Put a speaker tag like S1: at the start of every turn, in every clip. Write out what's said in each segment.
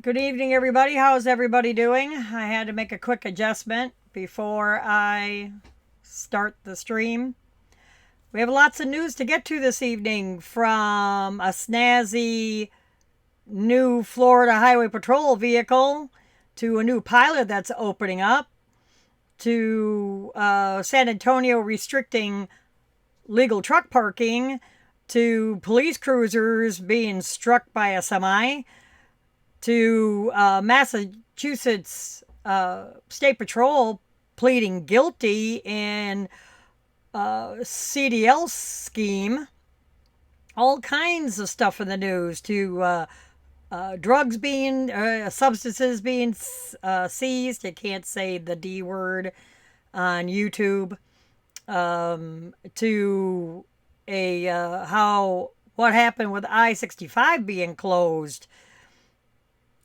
S1: Good evening, everybody. How's everybody doing? I had to make a quick adjustment before I start the stream. We have lots of news to get to this evening, from a snazzy new Florida Highway Patrol vehicle to a new pilot that's opening up to San Antonio restricting legal truck parking to police cruisers being struck by a semi to Massachusetts State Patrol pleading guilty in CDL scheme. All kinds of stuff in the news, to drugs being, substances being seized. You can't say the D word on YouTube. To what happened with I-65 being closed,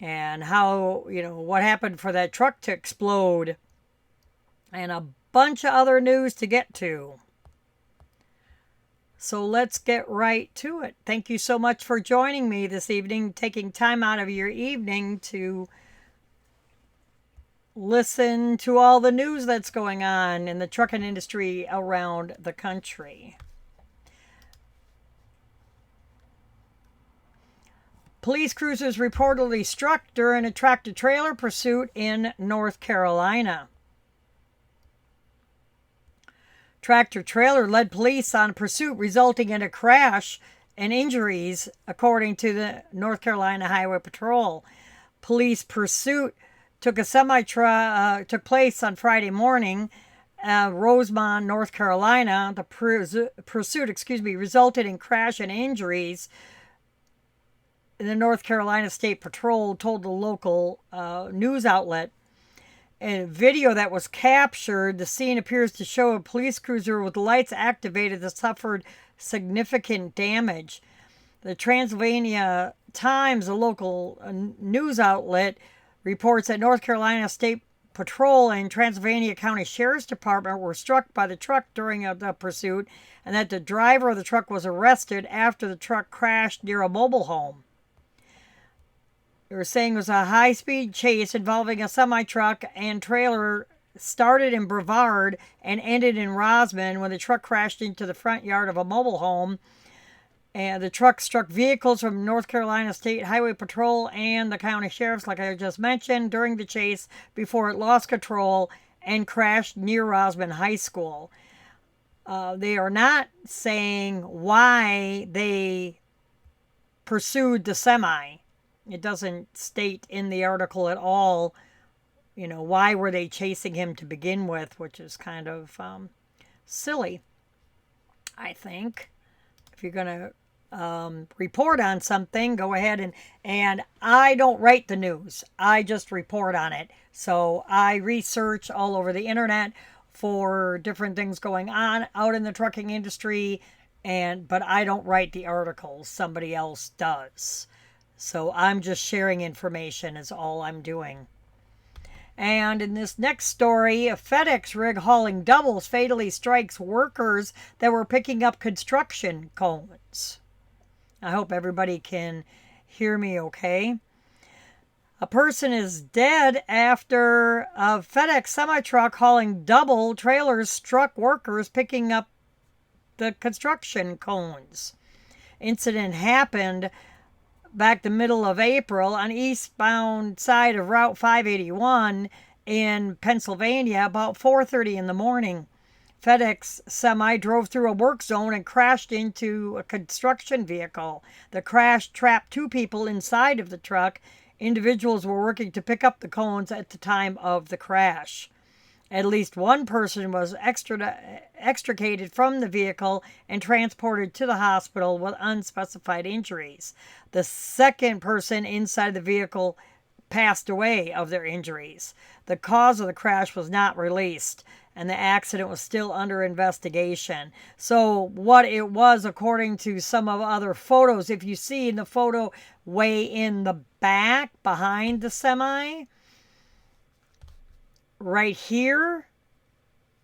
S1: and how, what happened for that truck to explode, and a bunch of other news to get to. So let's get right to it. Thank you so much for joining me this evening, taking time out of your evening to listen to all the news that's going on in the trucking industry around the country. Police cruisers reportedly struck during a tractor-trailer pursuit in North Carolina. Tractor-trailer led police on a pursuit, resulting in a crash and injuries, according to the North Carolina Highway Patrol. Police pursuit took place on Friday morning, Rosemont, North Carolina. The pursuit, resulted in crash and injuries. The North Carolina State Patrol told the local news outlet. In a video that was captured, the scene appears to show a police cruiser with lights activated that suffered significant damage. The Transylvania Times, a local news outlet, reports that North Carolina State Patrol and Transylvania County Sheriff's Department were struck by the truck during the pursuit, and that the driver of the truck was arrested after the truck crashed near a mobile home. They were saying it was a high-speed chase involving a semi-truck and trailer, started in Brevard and ended in Rosamond when the truck crashed into the front yard of a mobile home. And the truck struck vehicles from North Carolina State Highway Patrol and the county sheriffs, like I just mentioned, during the chase before it lost control and crashed near Rosamond High School. They are not saying why they pursued the semi. It doesn't state in the article at all, why were they chasing him to begin with, which is kind of silly, I think. If you're going to report on something, go ahead and I don't write the news. I just report on it. So I research all over the internet for different things going on out in the trucking industry, but I don't write the articles. Somebody else does. So I'm just sharing information is all I'm doing. And in this next story, a FedEx rig hauling doubles fatally strikes workers that were picking up construction cones. I hope everybody can hear me okay. A person is dead after a FedEx semi-truck hauling double trailers struck workers picking up the construction cones. Incident happened back the middle of April on eastbound side of Route 581 in Pennsylvania about 4:30 in the morning. FedEx semi drove through a work zone and crashed into a construction vehicle. The crash trapped two people inside of the truck. Individuals were working to pick up the cones at the time of the crash. At least one person was extricated from the vehicle and transported to the hospital with unspecified injuries. The second person inside the vehicle passed away of their injuries. The cause of the crash was not released, and the accident was still under investigation. So what it was, according to some of other photos, if you see in the photo way in the back behind the semi, right here,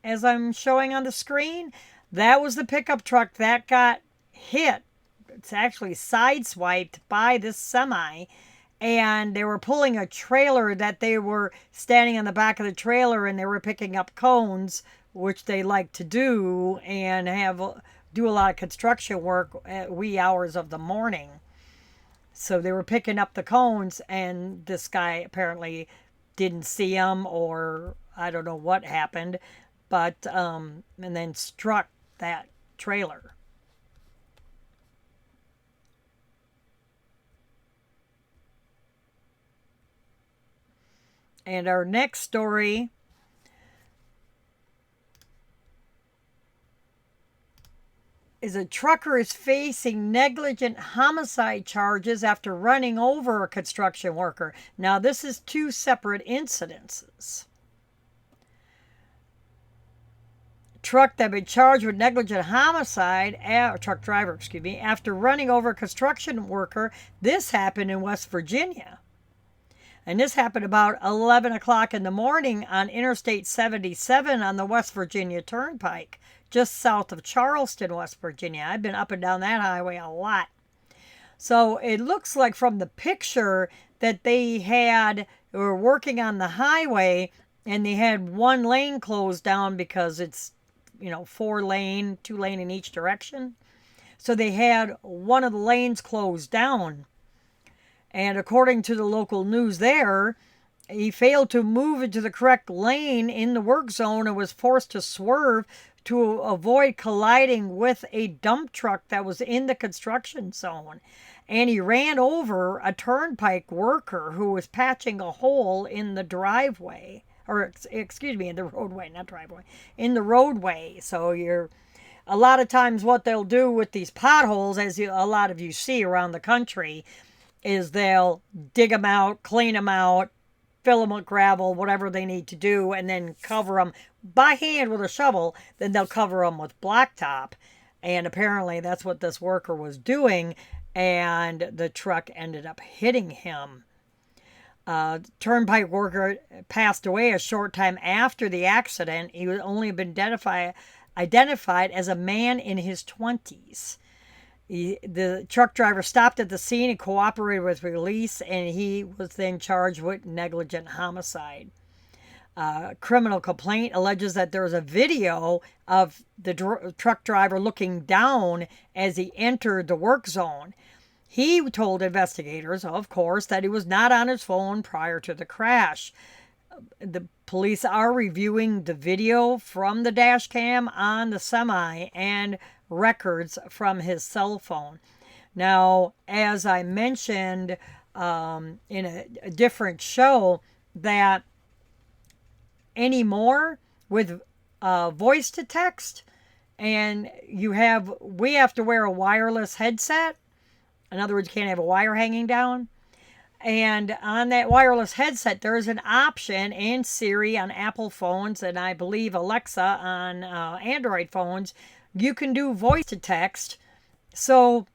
S1: as I'm showing on the screen, that was the pickup truck that got hit. It's actually sideswiped by this semi, and they were pulling a trailer that they were standing on the back of the trailer and they were picking up cones, which they like to do and do a lot of construction work at wee hours of the morning. So they were picking up the cones, and this guy apparently didn't see them, or I don't know what happened, but and then struck that trailer. And our next story is a trucker is facing negligent homicide charges after running over a construction worker. Now, this is two separate incidences. Truck that been charged with negligent homicide, truck driver, excuse me, after running over a construction worker. This happened in West Virginia. And this happened about 11 o'clock in the morning on Interstate 77 on the West Virginia Turnpike, just south of Charleston, West Virginia. I've been up and down that highway a lot. So it looks like from the picture that they were working on the highway and they had one lane closed down because it's, 4-lane, 2-lane in each direction. So they had one of the lanes closed down. And according to the local news there, he failed to move into the correct lane in the work zone and was forced to swerve to avoid colliding with a dump truck that was in the construction zone. And he ran over a turnpike worker who was patching a hole in the driveway. Or, excuse me, in the roadway, not driveway. In the roadway. So a lot of times what they'll do with these potholes, as a lot of you see around the country, is they'll dig them out, clean them out, fill them with gravel, whatever they need to do, and then cover them by hand with a shovel. Then they'll cover them with blacktop. And apparently that's what this worker was doing, and the truck ended up hitting him. Turnpike worker passed away a short time after the accident. He was only been identified as a man in his 20s. The truck driver stopped at the scene and cooperated with release, and he was then charged with negligent homicide. Criminal complaint alleges that there was a video of the truck driver looking down as he entered the work zone. He told investigators, of course, that he was not on his phone prior to the crash. The police are reviewing the video from the dash cam on the semi and records from his cell phone. Now, as I mentioned in a different show, that anymore with voice to text, and we have to wear a wireless headset. In other words, you can't have a wire hanging down. And on that wireless headset, there's an option in Siri on Apple phones, and I believe Alexa on Android phones. You can do voice to text. So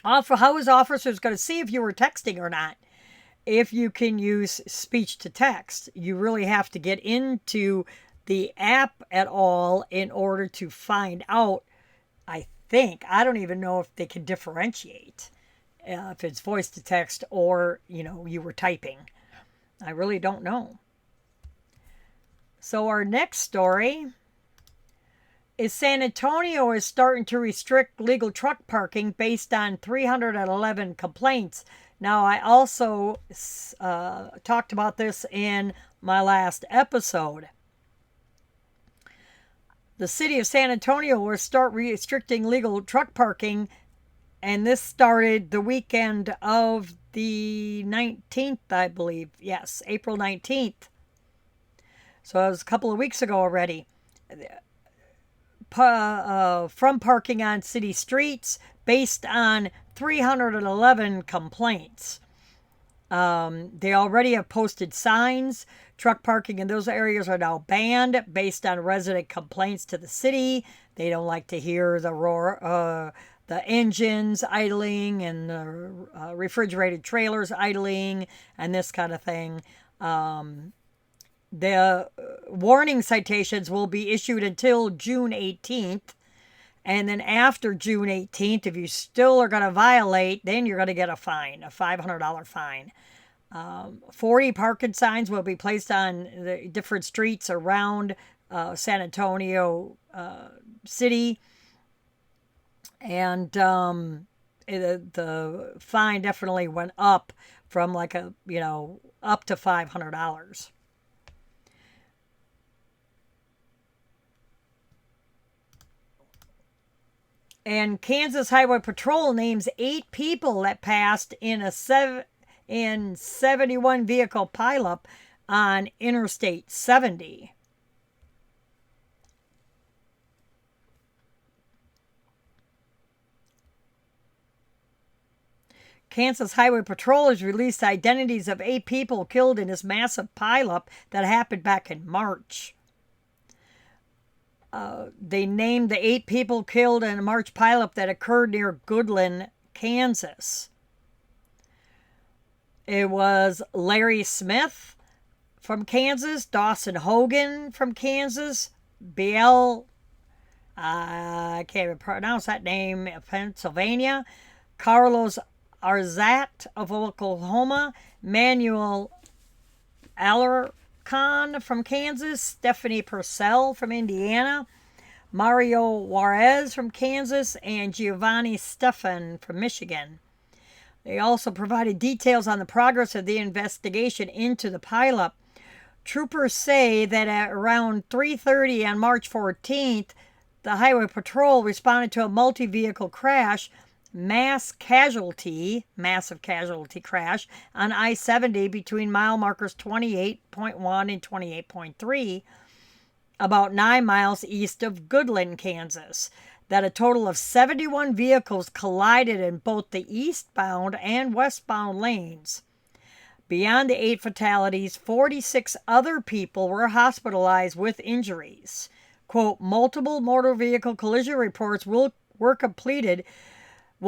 S1: how is officers going to see if you were texting or not? If you can use speech to text, you really have to get into the app at all in order to find out. I don't even know if they can differentiate if it's voice to text or, you were typing. I really don't know. So our next story is San Antonio is starting to restrict legal truck parking based on 311 complaints. Now, I also talked about this in my last episode. The city of San Antonio will start restricting legal truck parking, and this started the weekend of the 19th, I believe. Yes, April 19th. So it was a couple of weeks ago already. From parking on city streets based on 311 complaints. They already have posted signs. Truck parking in those areas are now banned based on resident complaints to the city. They don't like to hear the roar, the engines idling and the refrigerated trailers idling and this kind of thing. The warning citations will be issued until June 18th. And then after June 18th, if you still are going to violate, then you're going to get a fine, a $500 fine. 40 parking signs will be placed on the different streets around San Antonio City. And the fine definitely went up from like up to $500. And Kansas Highway Patrol names 8 people that passed in a 71 vehicle pileup on Interstate 70. Kansas Highway Patrol has released identities of 8 people killed in this massive pileup that happened back in March. They named the 8 people killed in a March pileup that occurred near Goodland, Kansas. It was Larry Smith from Kansas, Dawson Hogan from Kansas, I can't even pronounce that name, Pennsylvania, Carlos Arzat of Oklahoma, Manuel Alarcon from Kansas, Stephanie Purcell from Indiana, Mario Juarez from Kansas, and Giovanni Stefan from Michigan. They also provided details on the progress of the investigation into the pileup. Troopers say that at around 3:30 on March 14th, the Highway Patrol responded to a multi-vehicle crash, massive casualty crash on I-70 between mile markers 28.1 and 28.3, about 9 miles east of Goodland, Kansas, that a total of 71 vehicles collided in both the eastbound and westbound lanes. Beyond the 8 fatalities, 46 other people were hospitalized with injuries. Quote, multiple motor vehicle collision reports will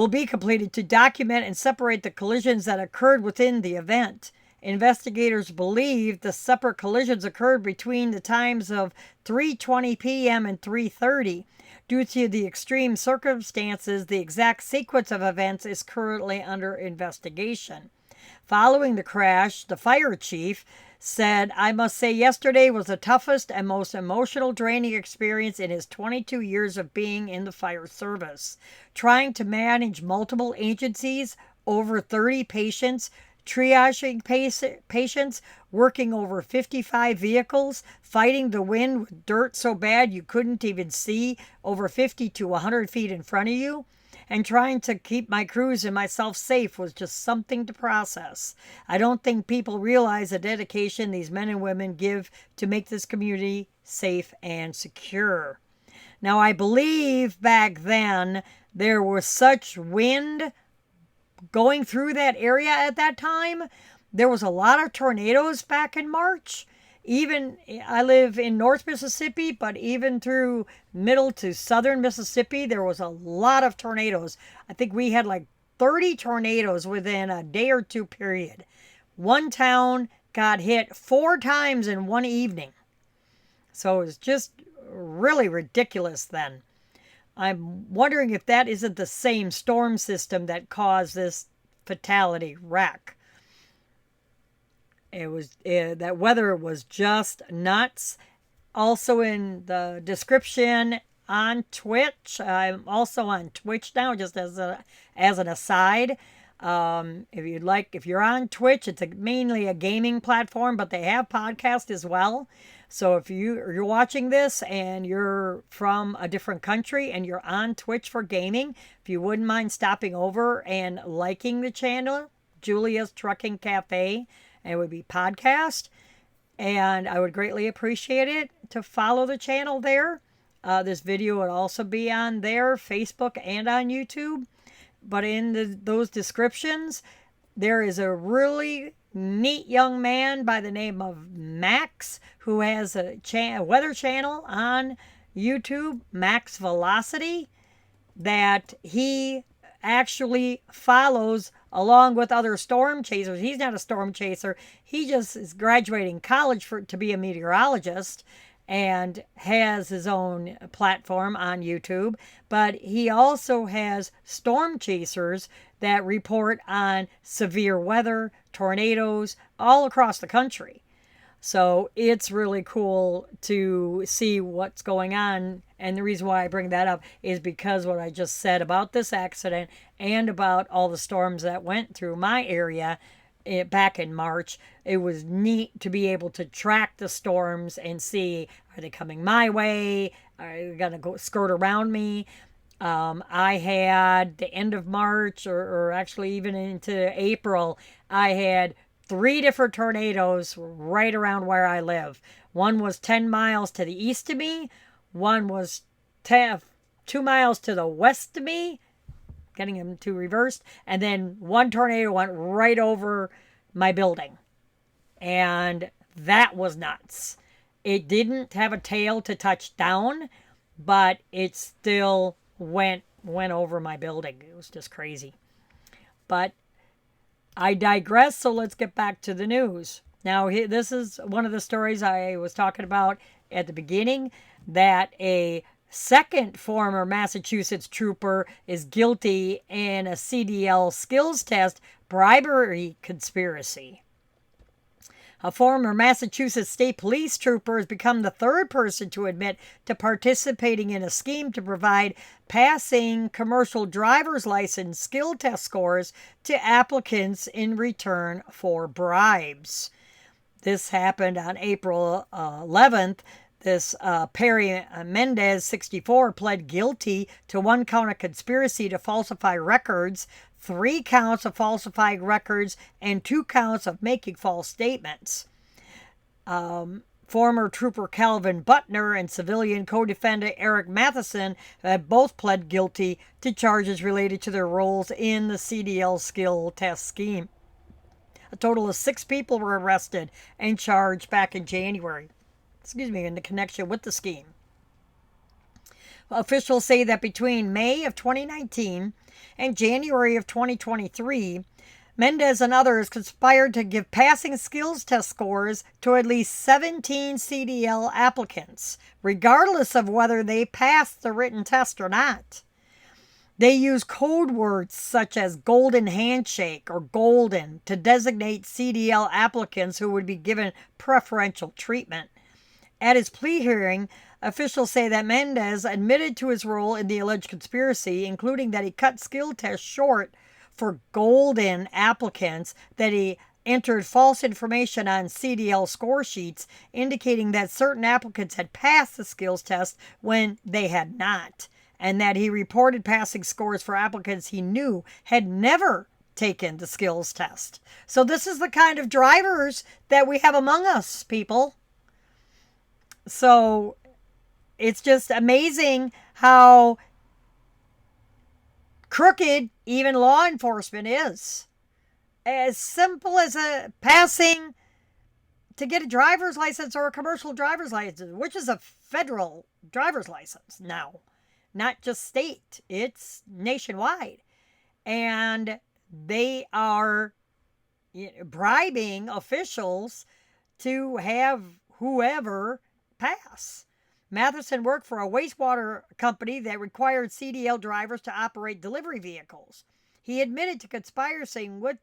S1: be completed to document and separate the collisions that occurred within the event. Investigators believe the separate collisions occurred between the times of 3:20 p.m. and 3:30. Due to the extreme circumstances, the exact sequence of events is currently under investigation. Following the crash, the fire chief said, I must say yesterday was the toughest and most emotional draining experience in his 22 years of being in the fire service. Trying to manage multiple agencies, over 30 patients, triaging patients, working over 55 vehicles, fighting the wind with dirt so bad you couldn't even see over 50 to 100 feet in front of you, and trying to keep my crews and myself safe was just something to process. I don't think people realize the dedication these men and women give to make this community safe and secure. Now, I believe back then there was such wind going through that area at that time. There was a lot of tornadoes back in March. Even, I live in North Mississippi, but even through middle to southern Mississippi, there was a lot of tornadoes. I think we had like 30 tornadoes within a day or two period. One town got hit 4 times in one evening. So it was just really ridiculous then. I'm wondering if that isn't the same storm system that caused this fatality wreck. That weather was just nuts. Also in the description on Twitch, I'm also on Twitch now, just as an aside. If you're on Twitch, it's mainly a gaming platform, but they have podcasts as well. So if you're watching this and you're from a different country and you're on Twitch for gaming, if you wouldn't mind stopping over and liking the channel, Julia's Trucking Cafe, and it would be podcast, and I would greatly appreciate it to follow the channel there. This video would also be on there, Facebook and on YouTube. But in those descriptions, there is a really neat young man by the name of Max, who has a weather channel on YouTube, Max Velocity, that he actually follows along with other storm chasers. He's not a storm chaser. He just is graduating college to be a meteorologist. and has his own platform on YouTube, but he also has storm chasers that report on severe weather, tornadoes all across the country. So it's really cool to see what's going on. And the reason why I bring that up is because what I just said about this accident and about all the storms that went through my area back in March. It was neat to be able to track the storms and see, are they coming my way? Are they going to go skirt around me? I had the end of March, or actually even into April, I had three different tornadoes right around where I live. One was 10 miles to the east of me, one was 2 miles to the west of me, getting them to reversed, and then one tornado went right over my building. And that was nuts. It didn't have a tail to touch down, but it still went over my building. It was just crazy. But I digress, so let's get back to the news. Now, this is one of the stories I was talking about at the beginning, that a second former Massachusetts trooper is guilty in a CDL skills test bribery conspiracy. A former Massachusetts State Police trooper has become the third person to admit to participating in a scheme to provide passing commercial driver's license skill test scores to applicants in return for bribes. This happened on April 11th. This Perry Mendez, 64, pled guilty to 1 count of conspiracy to falsify records, 3 counts of falsifying records, and 2 counts of making false statements. Former Trooper Calvin Butner and civilian co-defendant Eric Matheson have both pled guilty to charges related to their roles in the CDL skill test scheme. A total of 6 people were arrested and charged back in January. In the connection with the scheme. Officials say that between May of 2019 and January of 2023, Mendez and others conspired to give passing skills test scores to at least 17 CDL applicants, regardless of whether they passed the written test or not. They use code words such as golden handshake or golden to designate CDL applicants who would be given preferential treatment. At his plea hearing, officials say that Mendez admitted to his role in the alleged conspiracy, including that he cut skill tests short for golden applicants, that he entered false information on CDL score sheets, indicating that certain applicants had passed the skills test when they had not, and that he reported passing scores for applicants he knew had never taken the skills test. So this is the kind of drivers that we have among us, people. So it's just amazing how crooked even law enforcement is. As simple as a passing to get a driver's license or a commercial driver's license, which is a federal driver's license now, not just state, it's nationwide. And they are bribing officials to have whoever pass. Matheson worked for a wastewater company that required CDL drivers to operate delivery vehicles. He admitted to conspiring with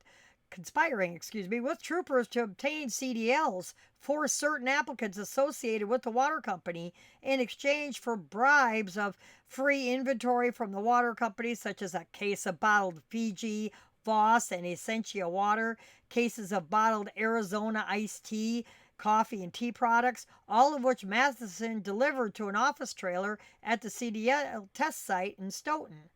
S1: troopers to obtain CDLs for certain applicants associated with the water company in exchange for bribes of free inventory from the water company, such as a case of bottled Fiji, Voss, and Essentia water, cases of bottled Arizona iced tea, coffee, and tea products, all of which Matheson delivered to an office trailer at the CDL test site in Stoughton.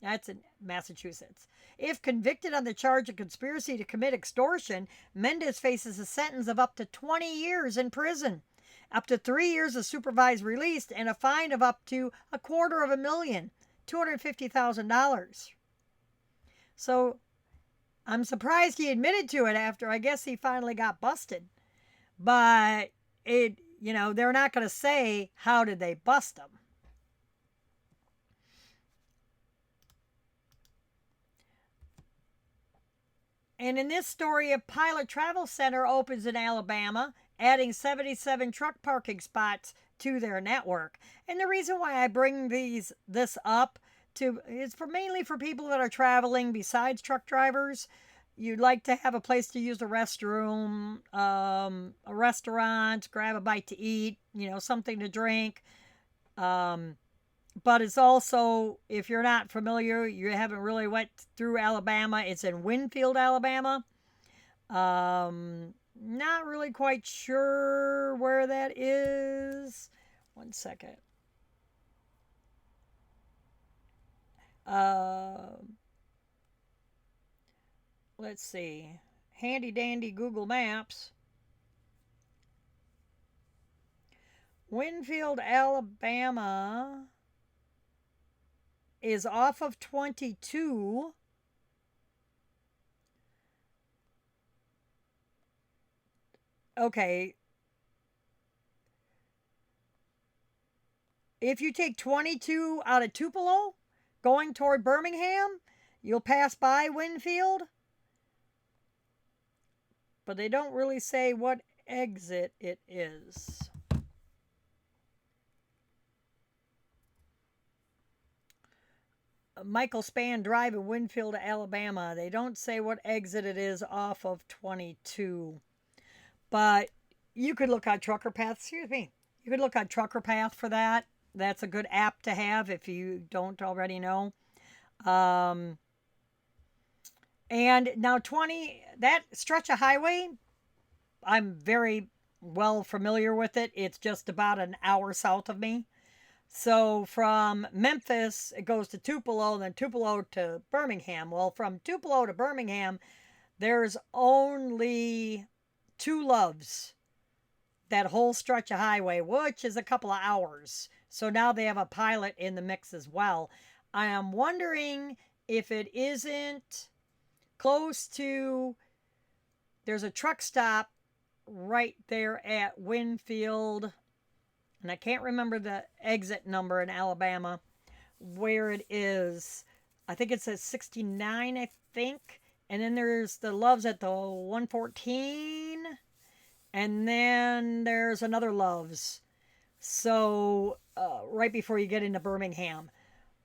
S1: That's in Massachusetts. If convicted on the charge of conspiracy to commit extortion, Mendez faces a sentence of up to 20 years in prison, up to 3 years of supervised release, and a fine of up to $250,000, $250,000. So I'm surprised he admitted to it after, I guess, he finally got busted. But they're not going to say how did they bust him. And in this story, a Pilot Travel Center opens in Alabama, adding 77 truck parking spots to their network. And the reason why I bring this up is mainly for people that are traveling besides truck drivers. You'd like to have a place to use the restroom, a restaurant, grab a bite to eat, something to drink. But it's also, if you're not familiar, you haven't really went through Alabama. It's in Winfield, Alabama. Not really quite sure where that is. One second. Let's see. Handy dandy Google Maps. Winfield, Alabama is off of 22. Okay. If you take 22 out of Tupelo, going toward Birmingham, you'll pass by Winfield. But they don't really say what exit it is. Michael Spann Drive in Winfield, Alabama. They don't say what exit it is off of 22. But you could look on Trucker Path. Excuse me. You could look on Trucker Path for that. That's a good app to have if you don't already know. And now that stretch of highway, I'm very well familiar with it. It's just about an hour south of me. So from Memphis, it goes to Tupelo, and then Tupelo to Birmingham. Well, from Tupelo to Birmingham, there's only two loves. That whole stretch of highway, which is a couple of hours. So now they have a pilot in the mix as well. I am wondering if it isn't close to, there's a truck stop right there at Winfield, and I can't remember the exit number in Alabama where it is. I think it says 69, I think. And then there's the Loves at the 114. And then there's another Loves. So right before you get into Birmingham.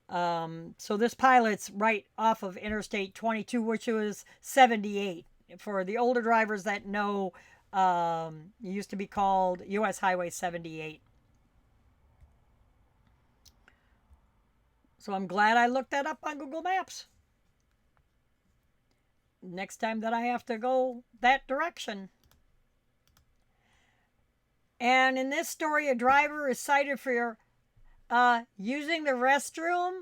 S1: So this pilot's right off of Interstate 22, which was 78. For the older drivers that know, it used to be called U.S. Highway 78. So I'm glad I looked that up on Google Maps. Next time that I have to go that direction. And in this story, a driver is cited for using the restroom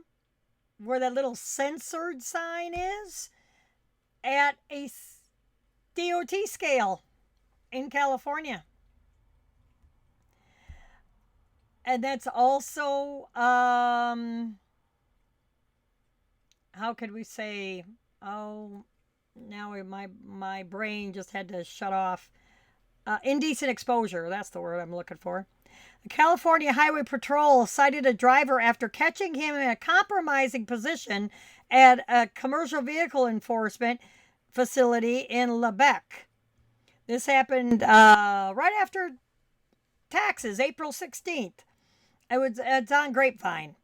S1: where that little censored sign is at a DOT scale in California. And that's also, how could we say, now my brain just had to shut off. Indecent exposure, that's the word I'm looking for. The California Highway Patrol cited a driver after catching him in a compromising position at a commercial vehicle enforcement facility in Lebec. This happened right after taxes, April 16th. It's on Grapevine.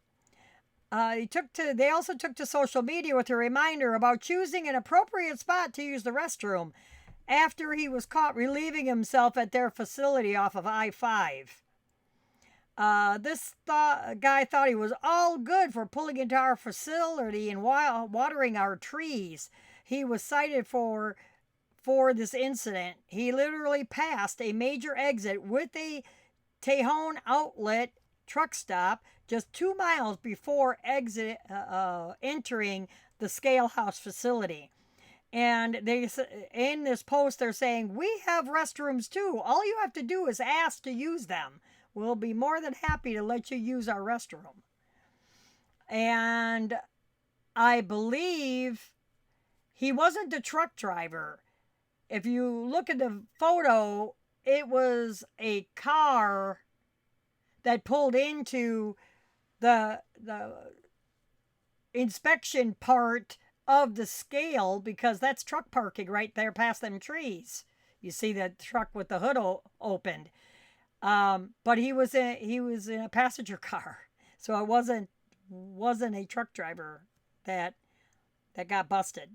S1: They also took to social media with a reminder about choosing an appropriate spot to use the restroom after he was caught relieving himself at their facility off of I-5. This guy thought he was all good for pulling into our facility and watering our trees. He was cited for this incident. He literally passed a major exit with a Tejon outlet truck stop just 2 miles before entering the Scale House facility. And in this post, they're saying, we have restrooms too. All you have to do is ask to use them. We'll be more than happy to let you use our restroom. And I believe he wasn't the truck driver. If you look at the photo, it was a car that pulled into the inspection part of the scale, because that's truck parking right there past them trees. You see the truck with the hood opened. But he was in a passenger car, so it wasn't a truck driver that got busted.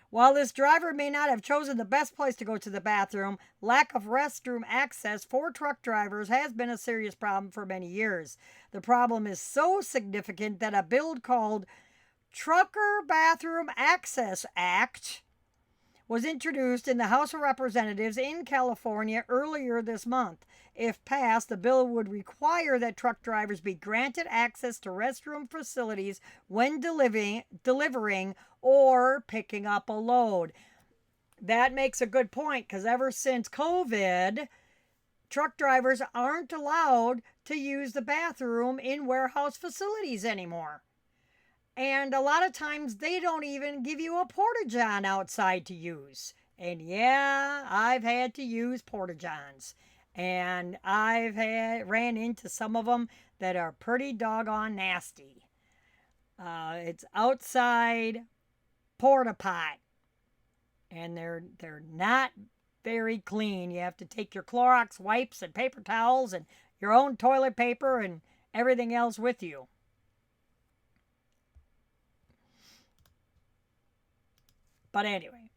S1: While this driver may not have chosen the best place to go to the bathroom, lack of restroom access for truck drivers has been a serious problem for many years. The problem is so significant that a bill called Trucker Bathroom Access Act was introduced in the House of Representatives in California earlier this month. If passed, the bill would require that truck drivers be granted access to restroom facilities when delivering or picking up a load. That makes a good point because ever since COVID, truck drivers aren't allowed to use the bathroom in warehouse facilities anymore. And a lot of times they don't even give you a porta-john outside to use. And yeah, I've had to use porta-johns. And ran into some of them that are pretty doggone nasty. It's outside porta pot. And they're not very clean. You have to take your Clorox wipes and paper towels and your own toilet paper and everything else with you. But anyway,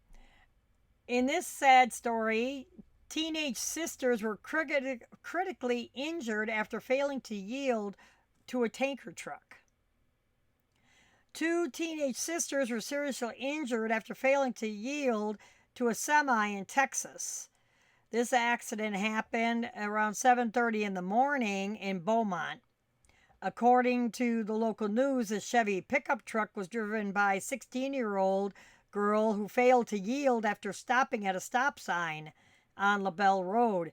S1: in this sad story, teenage sisters were critically injured after failing to yield to a tanker truck. Two teenage sisters were seriously injured after failing to yield to a semi in Texas. This accident happened around 7:30 in the morning in Beaumont. According to the local news, a Chevy pickup truck was driven by a 16-year-old girl who failed to yield after stopping at a stop sign on LaBelle Road.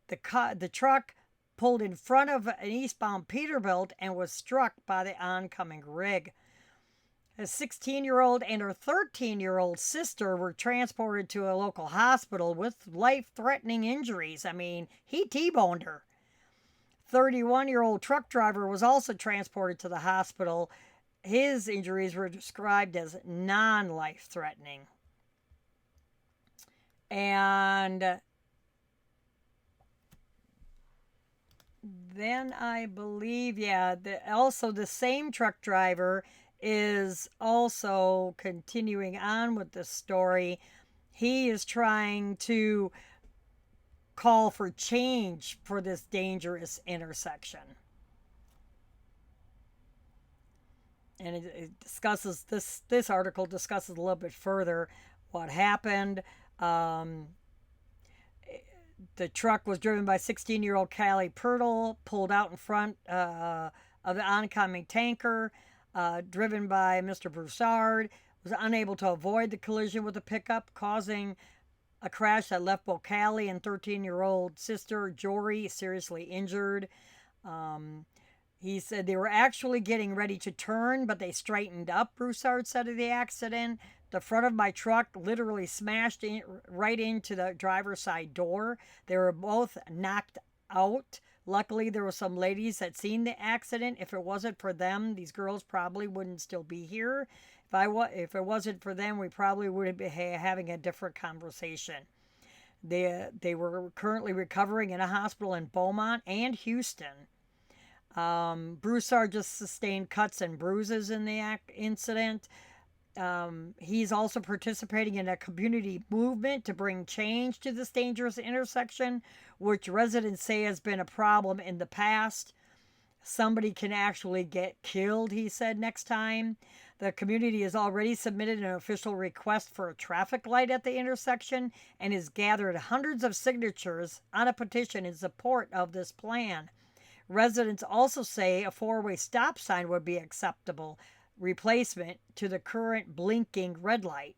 S1: The truck pulled in front of an eastbound Peterbilt and was struck by the oncoming rig. A 16-year-old and her 13-year-old sister were transported to a local hospital with life-threatening injuries. I mean, he T-boned her. 31-year-old truck driver was also transported to the hospital. His injuries were described as non-life-threatening. And then I believe, also the same truck driver is also continuing on with the story. He is trying to call for change for this dangerous intersection. And it discusses this article discusses a little bit further what happened. The truck was driven by 16-year-old Callie Pirtle, pulled out in front of the oncoming tanker, driven by Mr. Broussard, was unable to avoid the collision with the pickup, causing a crash that left both Callie and 13-year-old sister Jory seriously injured. He said they were actually getting ready to turn, but they straightened up, Broussard said of the accident. The front of my truck literally smashed right into the driver's side door. They were both knocked out. Luckily, there were some ladies that seen the accident. If it wasn't for them, these girls probably wouldn't still be here. If it wasn't for them, we probably would be having a different conversation. They were currently recovering in a hospital in Beaumont and Houston. Broussard just sustained cuts and bruises in the incident. He's also participating in a community movement to bring change to this dangerous intersection, which residents say has been a problem in the past. Somebody can actually get killed, he said, next time. The community has already submitted an official request for a traffic light at the intersection and has gathered hundreds of signatures on a petition in support of this plan. Residents also say a four-way stop sign would be acceptable replacement to the current blinking red light.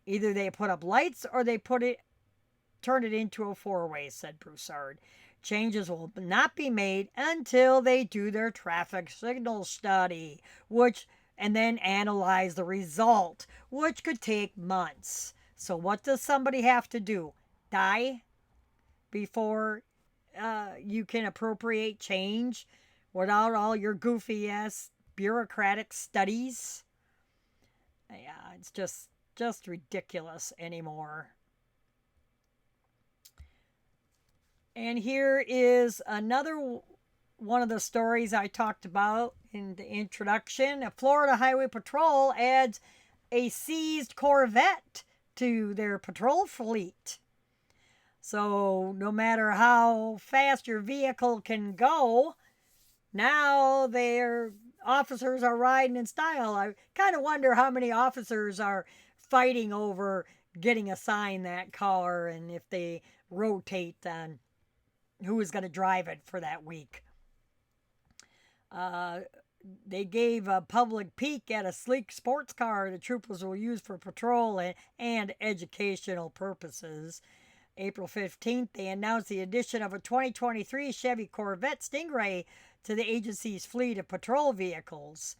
S1: Either they put up lights or they turn it into a four-way, said Broussard. Changes will not be made until they do their traffic signal study, and then analyze the result, which could take months. So what does somebody have to do? Die before you can appropriate change without all your goofy ass bureaucratic studies? Yeah, it's just ridiculous anymore. And here is another one of the stories I talked about in the introduction. Florida Highway Patrol adds a seized Corvette to their patrol fleet. So, no matter how fast your vehicle can go, now their officers are riding in style. I kind of wonder how many officers are fighting over getting assigned that car and if they rotate on who is going to drive it for that week. They gave a public peek at a sleek sports car the troopers will use for patrol and educational purposes. April 15th, they announced the addition of a 2023 Chevy Corvette Stingray to the agency's fleet of patrol vehicles.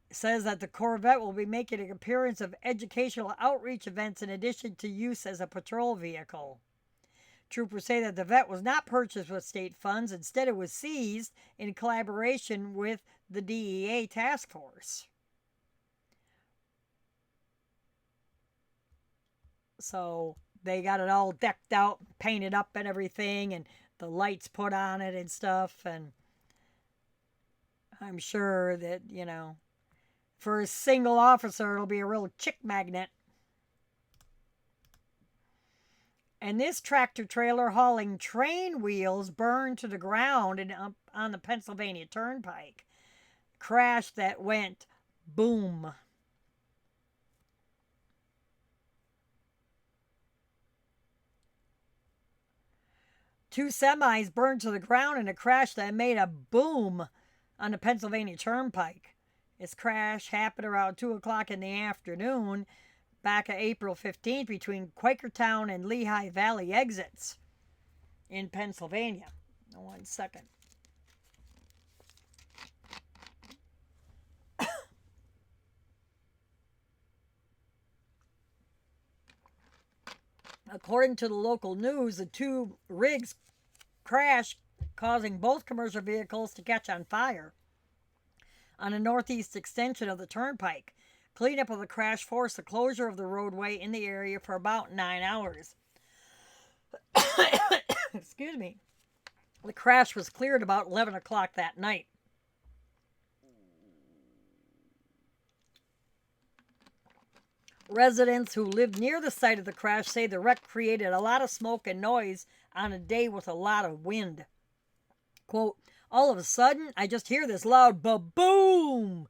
S1: It says that the Corvette will be making an appearance of educational outreach events in addition to use as a patrol vehicle. Troopers say that the vet was not purchased with state funds. Instead, it was seized in collaboration with the DEA task force. So they got it all decked out, painted up and everything, and the lights put on it and stuff. And I'm sure that, for a single officer, it'll be a real chick magnet. And this tractor trailer hauling train wheels burned to the ground on the Pennsylvania Turnpike. Crash that went boom. Two semis burned to the ground in a crash that made a boom on the Pennsylvania Turnpike. This crash happened around 2 o'clock in the afternoon back on April 15th between Quakertown and Lehigh Valley exits in Pennsylvania. 1 second. According to the local news, the two rigs crashed, causing both commercial vehicles to catch on fire on the northeast extension of the turnpike. Cleanup of the crash forced the closure of the roadway in the area for about 9 hours. Excuse me. The crash was cleared about 11 o'clock that night. Residents who lived near the site of the crash say the wreck created a lot of smoke and noise on a day with a lot of wind. Quote, all of a sudden, I just hear this loud ba-boom.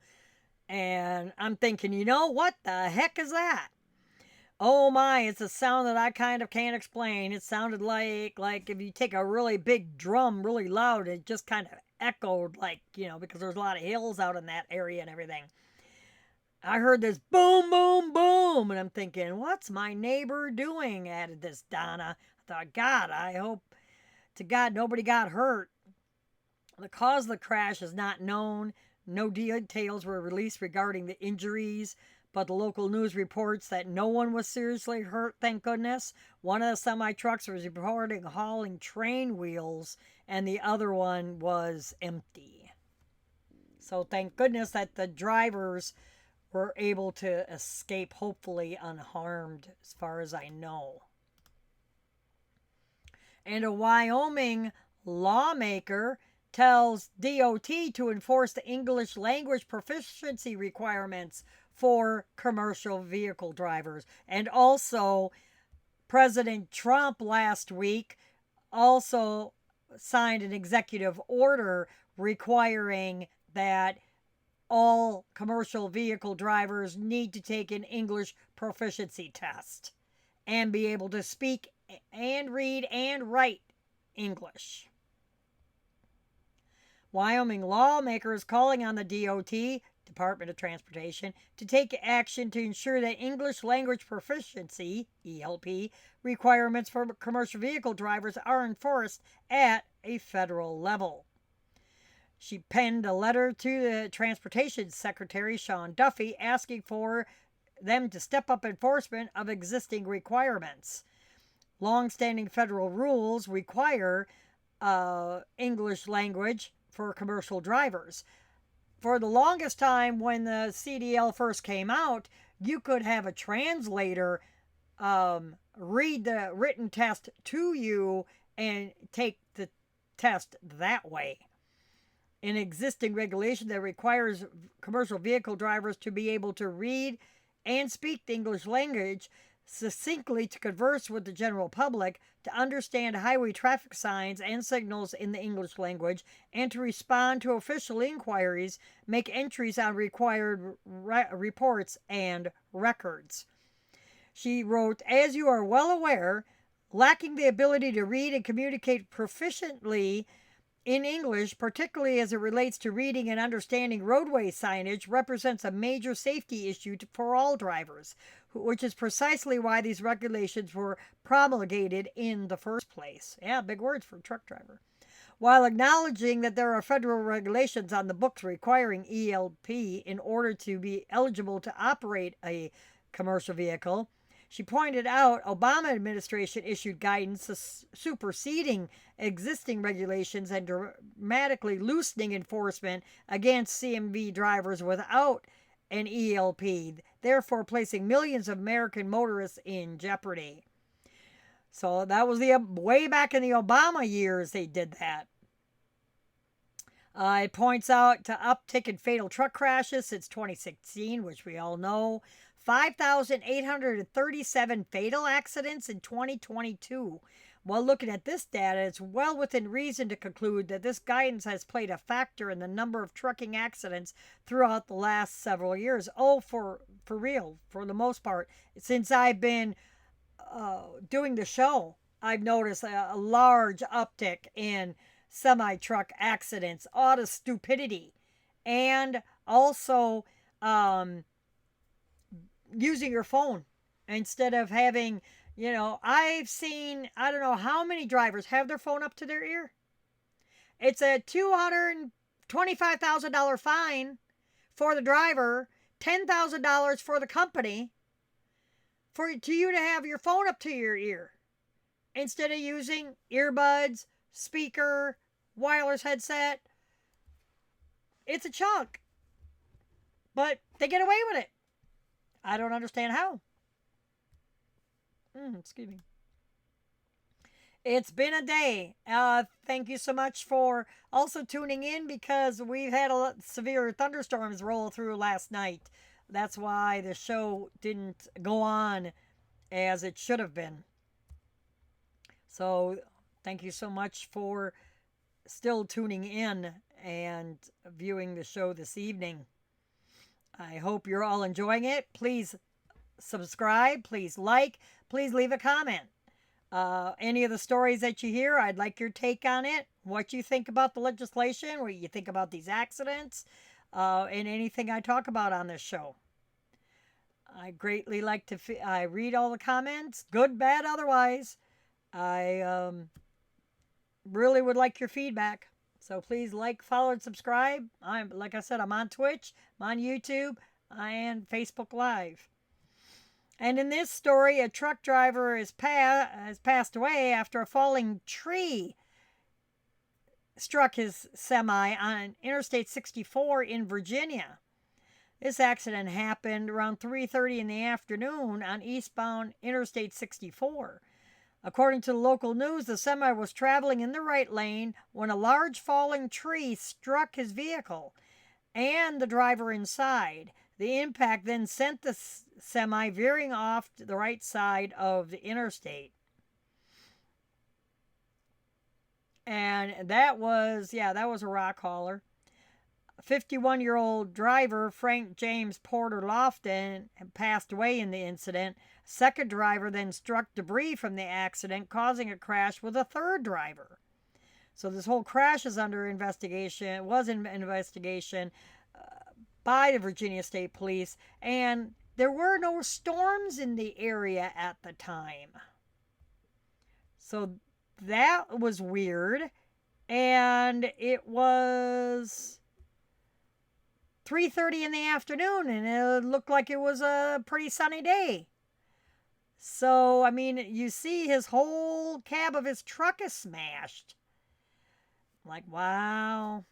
S1: And I'm thinking, what the heck is that? Oh my, it's a sound that I kind of can't explain. It sounded like if you take a really big drum really loud, it just kind of echoed because there's a lot of hills out in that area and everything. I heard this boom, boom, boom, and I'm thinking, what's my neighbor doing? Added this Donna. I thought, God, I hope to God nobody got hurt. The cause of the crash is not known. No details were released regarding the injuries, but the local news reports that no one was seriously hurt, thank goodness. One of the semi-trucks was reporting hauling train wheels, and the other one was empty. So thank goodness that the drivers were able to escape, hopefully unharmed, as far as I know. And a Wyoming lawmaker tells DOT to enforce the English language proficiency requirements for commercial vehicle drivers. And also, President Trump last week also signed an executive order requiring that all commercial vehicle drivers need to take an English proficiency test and be able to speak and read and write English. Wyoming lawmakers calling on the DOT, Department of Transportation, to take action to ensure that English language proficiency, ELP, requirements for commercial vehicle drivers are enforced at a federal level. She penned a letter to the Transportation Secretary, Sean Duffy, asking for them to step up enforcement of existing requirements. Long-standing federal rules require English language for commercial drivers. For the longest time, when the CDL first came out, you could have a translator read the written test to you and take the test that way. An existing regulation that requires commercial vehicle drivers to be able to read and speak the English language succinctly, to converse with the general public, to understand highway traffic signs and signals in the English language, and to respond to official inquiries, make entries on required reports and records. She wrote, as you are well aware, lacking the ability to read and communicate proficiently in English, particularly as it relates to reading and understanding roadway signage, represents a major safety issue for all drivers, which is precisely why these regulations were promulgated in the first place. Yeah, big words for a truck driver. While acknowledging that there are federal regulations on the books requiring ELP in order to be eligible to operate a commercial vehicle, she pointed out Obama administration issued guidance superseding existing regulations and dramatically loosening enforcement against CMV drivers without an ELP, therefore placing millions of American motorists in jeopardy. So that was the way back in the Obama years they did that. It points out to uptick in fatal truck crashes since 2016, which we all know. 5,837 fatal accidents in 2022. While looking at this data, it's well within reason to conclude that this guidance has played a factor in the number of trucking accidents throughout the last several years. Oh, for real, for the most part. Since I've been doing the show, I've noticed a large uptick in semi-truck accidents out of stupidity, and also using your phone instead of having, I've seen, I don't know how many drivers have their phone up to their ear. It's a $225,000 fine for the driver, $10,000 for the company, for you to have your phone up to your ear instead of using earbuds, speaker, wireless headset. It's a chunk, but they get away with it. I don't understand how. Excuse me. It's been a day. Thank you so much for also tuning in, because we've had severe thunderstorms roll through last night. That's why the show didn't go on as it should have been. So thank you so much for still tuning in and viewing the show this evening. I hope you're all enjoying it. Please subscribe, please like, please leave a comment. Any of the stories that you hear, I'd like your take on it. What you think about the legislation, what you think about these accidents, and anything I talk about on this show. I greatly like to, I read all the comments, good, bad, otherwise. I really would like your feedback. So please like, follow, and subscribe. Like I said, I'm on Twitch, I'm on YouTube, and Facebook Live. And in this story, a truck driver has passed away after a falling tree struck his semi on Interstate 64 in Virginia. This accident happened around 3:30 in the afternoon on eastbound Interstate 64. According to the local news, the semi was traveling in the right lane when a large falling tree struck his vehicle and the driver inside. The impact then sent the semi veering off to the right side of the interstate. And that was a rock hauler. 51-year-old driver Frank James Porter Lofton passed away in the incident. Second driver then struck debris from the accident, causing a crash with a third driver. So this whole crash is under investigation, was in investigation by the Virginia State Police, and there were no storms in the area at the time. So that was weird, and it was 3:30 in the afternoon, and it looked like it was a pretty sunny day. So, I mean, you see his whole cab of his truck is smashed. Like, wow.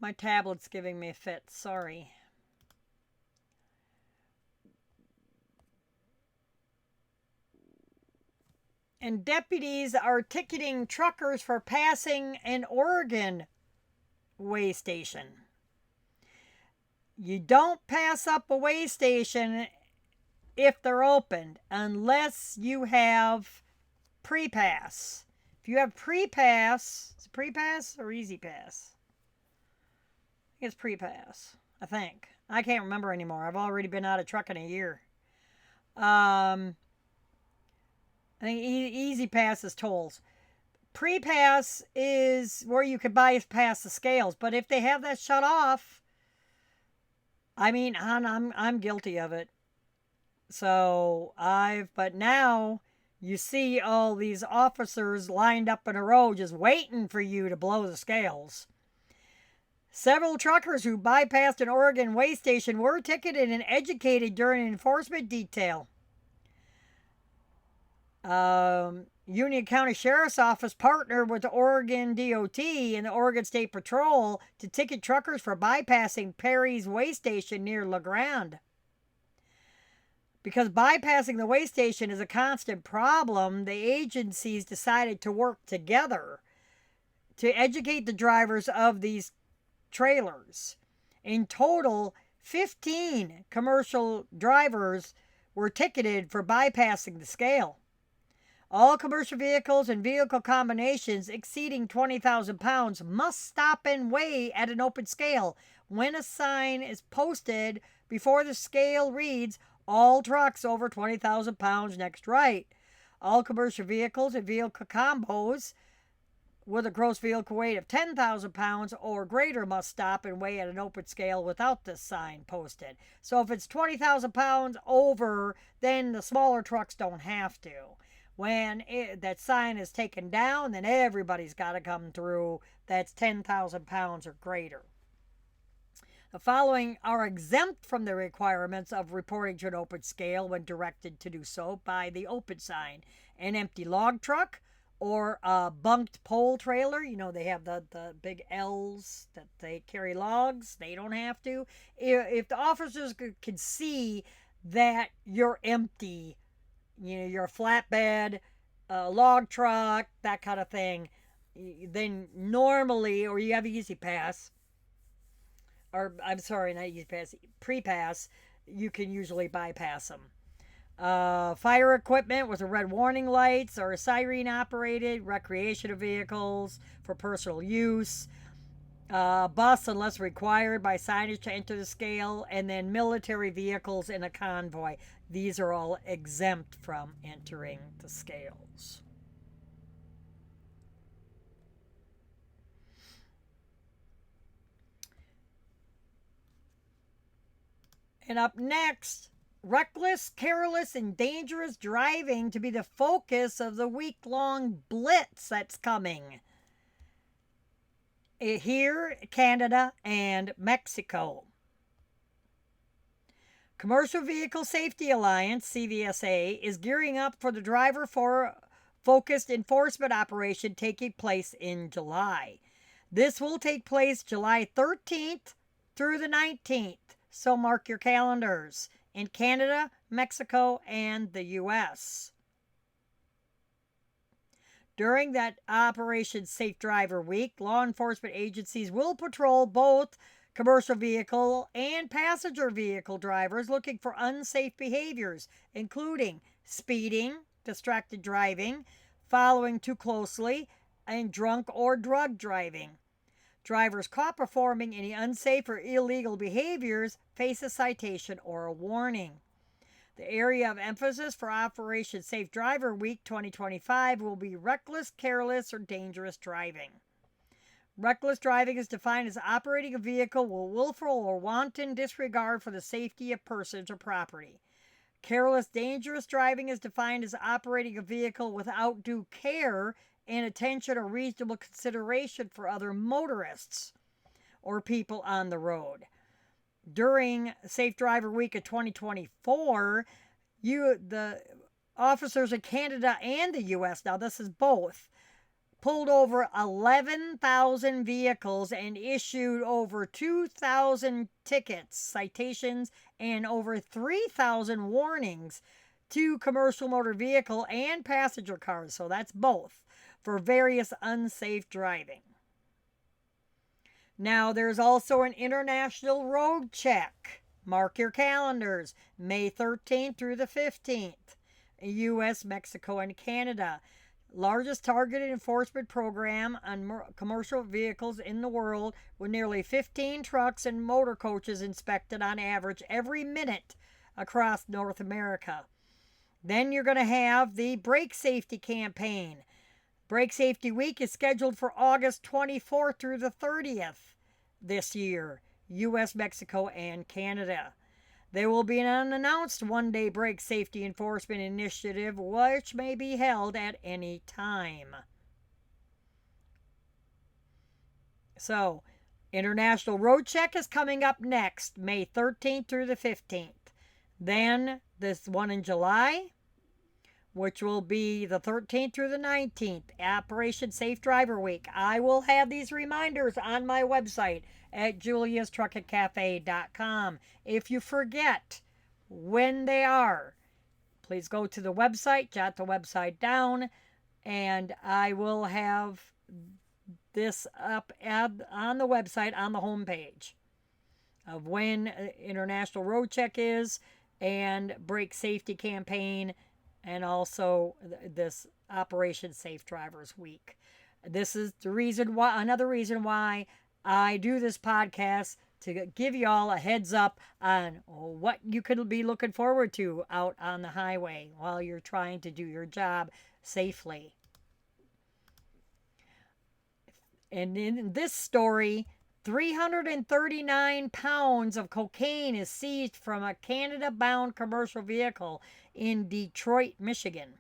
S1: My tablet's giving me a fit. Sorry. And deputies are ticketing truckers for passing an Oregon way station. You don't pass up a way station if they're opened unless you have pre-pass. If you have pre-pass, is it pre-pass or easy pass? I think it's pre-pass. I think. I can't remember anymore. I've already been out of trucking a year. I think easy pass is tolls. Pre-pass is where you could bypass the scales, but if they have that shut off, I mean, I'm guilty of it. But now you see all these officers lined up in a row just waiting for you to blow the scales. Several truckers who bypassed an Oregon way station were ticketed and educated during an enforcement detail. Union County Sheriff's Office partnered with the Oregon DOT and the Oregon State Patrol to ticket truckers for bypassing Perry's way station near La Grande. Because bypassing the way station is a constant problem, the agencies decided to work together to educate the drivers of these trailers. In total, 15 commercial drivers were ticketed for bypassing the scale. All commercial vehicles and vehicle combinations exceeding 20,000 pounds must stop and weigh at an open scale when a sign is posted before the scale reads, "All trucks over 20,000 pounds next right." All commercial vehicles and vehicle combos with a gross vehicle weight of 10,000 pounds or greater must stop and weigh at an open scale without this sign posted. So if it's 20,000 pounds over, then the smaller trucks don't have to. When that sign is taken down, then everybody's got to come through that's 10,000 pounds or greater. The following are exempt from the requirements of reporting to an open scale when directed to do so by the open sign. An empty log truck or a bunked pole trailer. You know, they have the big L's that they carry logs. They don't have to. If the officers can see that you're empty, you know, you're a flatbed, a log truck, that kind of thing, then normally, or you have easy pass, or I'm sorry, not easy pass, pre-pass, you can usually bypass them. Fire equipment with a red warning lights or a siren operated, recreational vehicles for personal use, bus unless required by signage to enter the scale, and then military vehicles in a convoy. These are all exempt from entering the scales. And up next, reckless, careless, and dangerous driving to be the focus of the week-long blitz that's coming here, Canada, and Mexico. Commercial Vehicle Safety Alliance, CVSA, is gearing up for the driver-focused enforcement operation taking place in July. This will take place July 13th through the 19th, so mark your calendars, in Canada, Mexico, and the U.S. During that Operation Safe Driver Week, law enforcement agencies will patrol both commercial vehicle and passenger vehicle drivers looking for unsafe behaviors, including speeding, distracted driving, following too closely, and drunk or drug driving. Drivers caught performing any unsafe or illegal behaviors face a citation or a warning. The area of emphasis for Operation Safe Driver Week 2025 will be reckless, careless, or dangerous driving. Reckless driving is defined as operating a vehicle with willful or wanton disregard for the safety of persons or property. Careless, dangerous driving is defined as operating a vehicle without due care and attention or reasonable consideration for other motorists or people on the road. During Safe Driver Week of 2024, the officers in Canada and the U.S., now this is both, pulled over 11,000 vehicles and issued over 2,000 tickets, citations, and over 3,000 warnings to commercial motor vehicle and passenger cars, so that's both, for various unsafe driving. Now, there's also an international road check. Mark your calendars, May 13th through the 15th. U.S., Mexico, and Canada. Largest targeted enforcement program on commercial vehicles in the world, with nearly 15 trucks and motor coaches inspected on average every minute across North America. Then you're going to have the Brake Safety Campaign. Brake Safety Week is scheduled for August 24th through the 30th this year, U.S., Mexico, and Canada. There will be an unannounced one-day brake safety enforcement initiative, which may be held at any time. So, International Road Check is coming up next, May 13th through the 15th. Then, this one in July, which will be the 13th through the 19th, Operation Safe Driver Week. I will have these reminders on my website at juliastruckandcafe.com. If you forget when they are, please go to the website, jot the website down, and I will have this up on the website on the homepage of when International Road Check is and Brake Safety Campaign, and also this Operation Safe Drivers Week. This is the reason why, another reason why I do this podcast, to give you all a heads up on what you could be looking forward to out on the highway while you're trying to do your job safely. And in this story, 339 pounds of cocaine is seized from a Canada-bound commercial vehicle in Detroit, Michigan.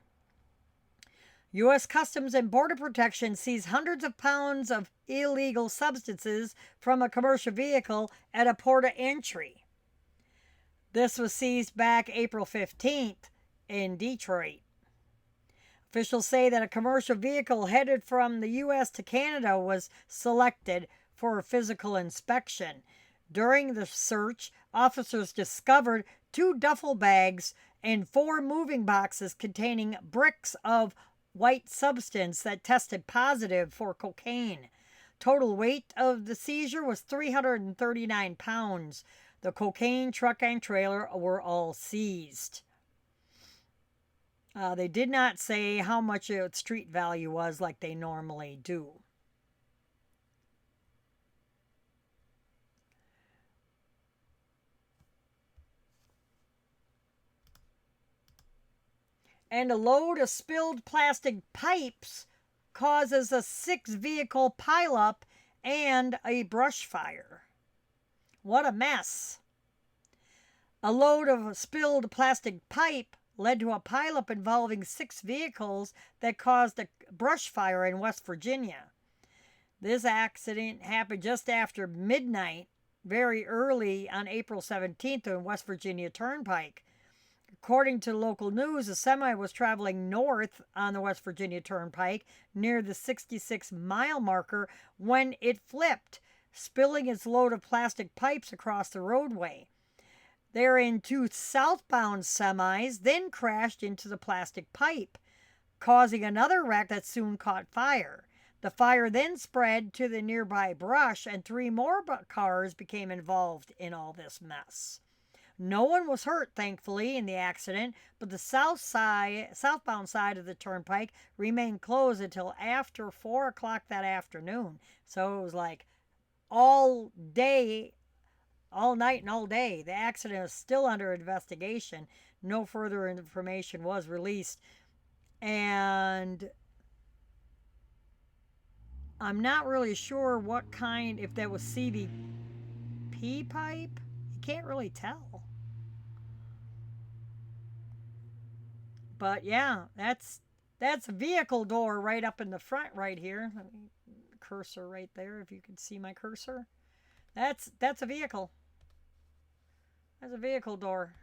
S1: U.S. Customs and Border Protection seized hundreds of pounds of illegal substances from a commercial vehicle at a port of entry. This was seized back April 15th in Detroit. Officials say that a commercial vehicle headed from the U.S. to Canada was selected for a physical inspection. During the search, officers discovered 2 duffel bags and 4 moving boxes containing bricks of white substance that tested positive for cocaine. Total weight of the seizure was 339 pounds. The cocaine, truck, and trailer were all seized. They did not say how much its street value was like they normally do. And a load of spilled plastic pipes causes a 6-vehicle pileup and a brush fire. What a mess. A load of spilled plastic pipe led to a pileup involving 6 vehicles that caused a brush fire in West Virginia. This accident happened just after midnight, very early on April 17th on West Virginia Turnpike. According to local news, a semi was traveling north on the West Virginia Turnpike near the 66-mile marker when it flipped, spilling its load of plastic pipes across the roadway. Therein, 2 southbound semis then crashed into the plastic pipe, causing another wreck that soon caught fire. The fire then spread to the nearby brush, and 3 more cars became involved in all this mess. No one was hurt, thankfully, in the accident, but the southbound side of the turnpike remained closed until after 4 o'clock that afternoon. So it was like all day, all night and all day. The accident is still under investigation. No further information was released. And I'm not really sure what kind, if that was CVP pipe. You can't really tell. But yeah, that's a vehicle door right up in the front right here. Let me cursor right there if you can see my cursor. That's a vehicle. That's a vehicle door.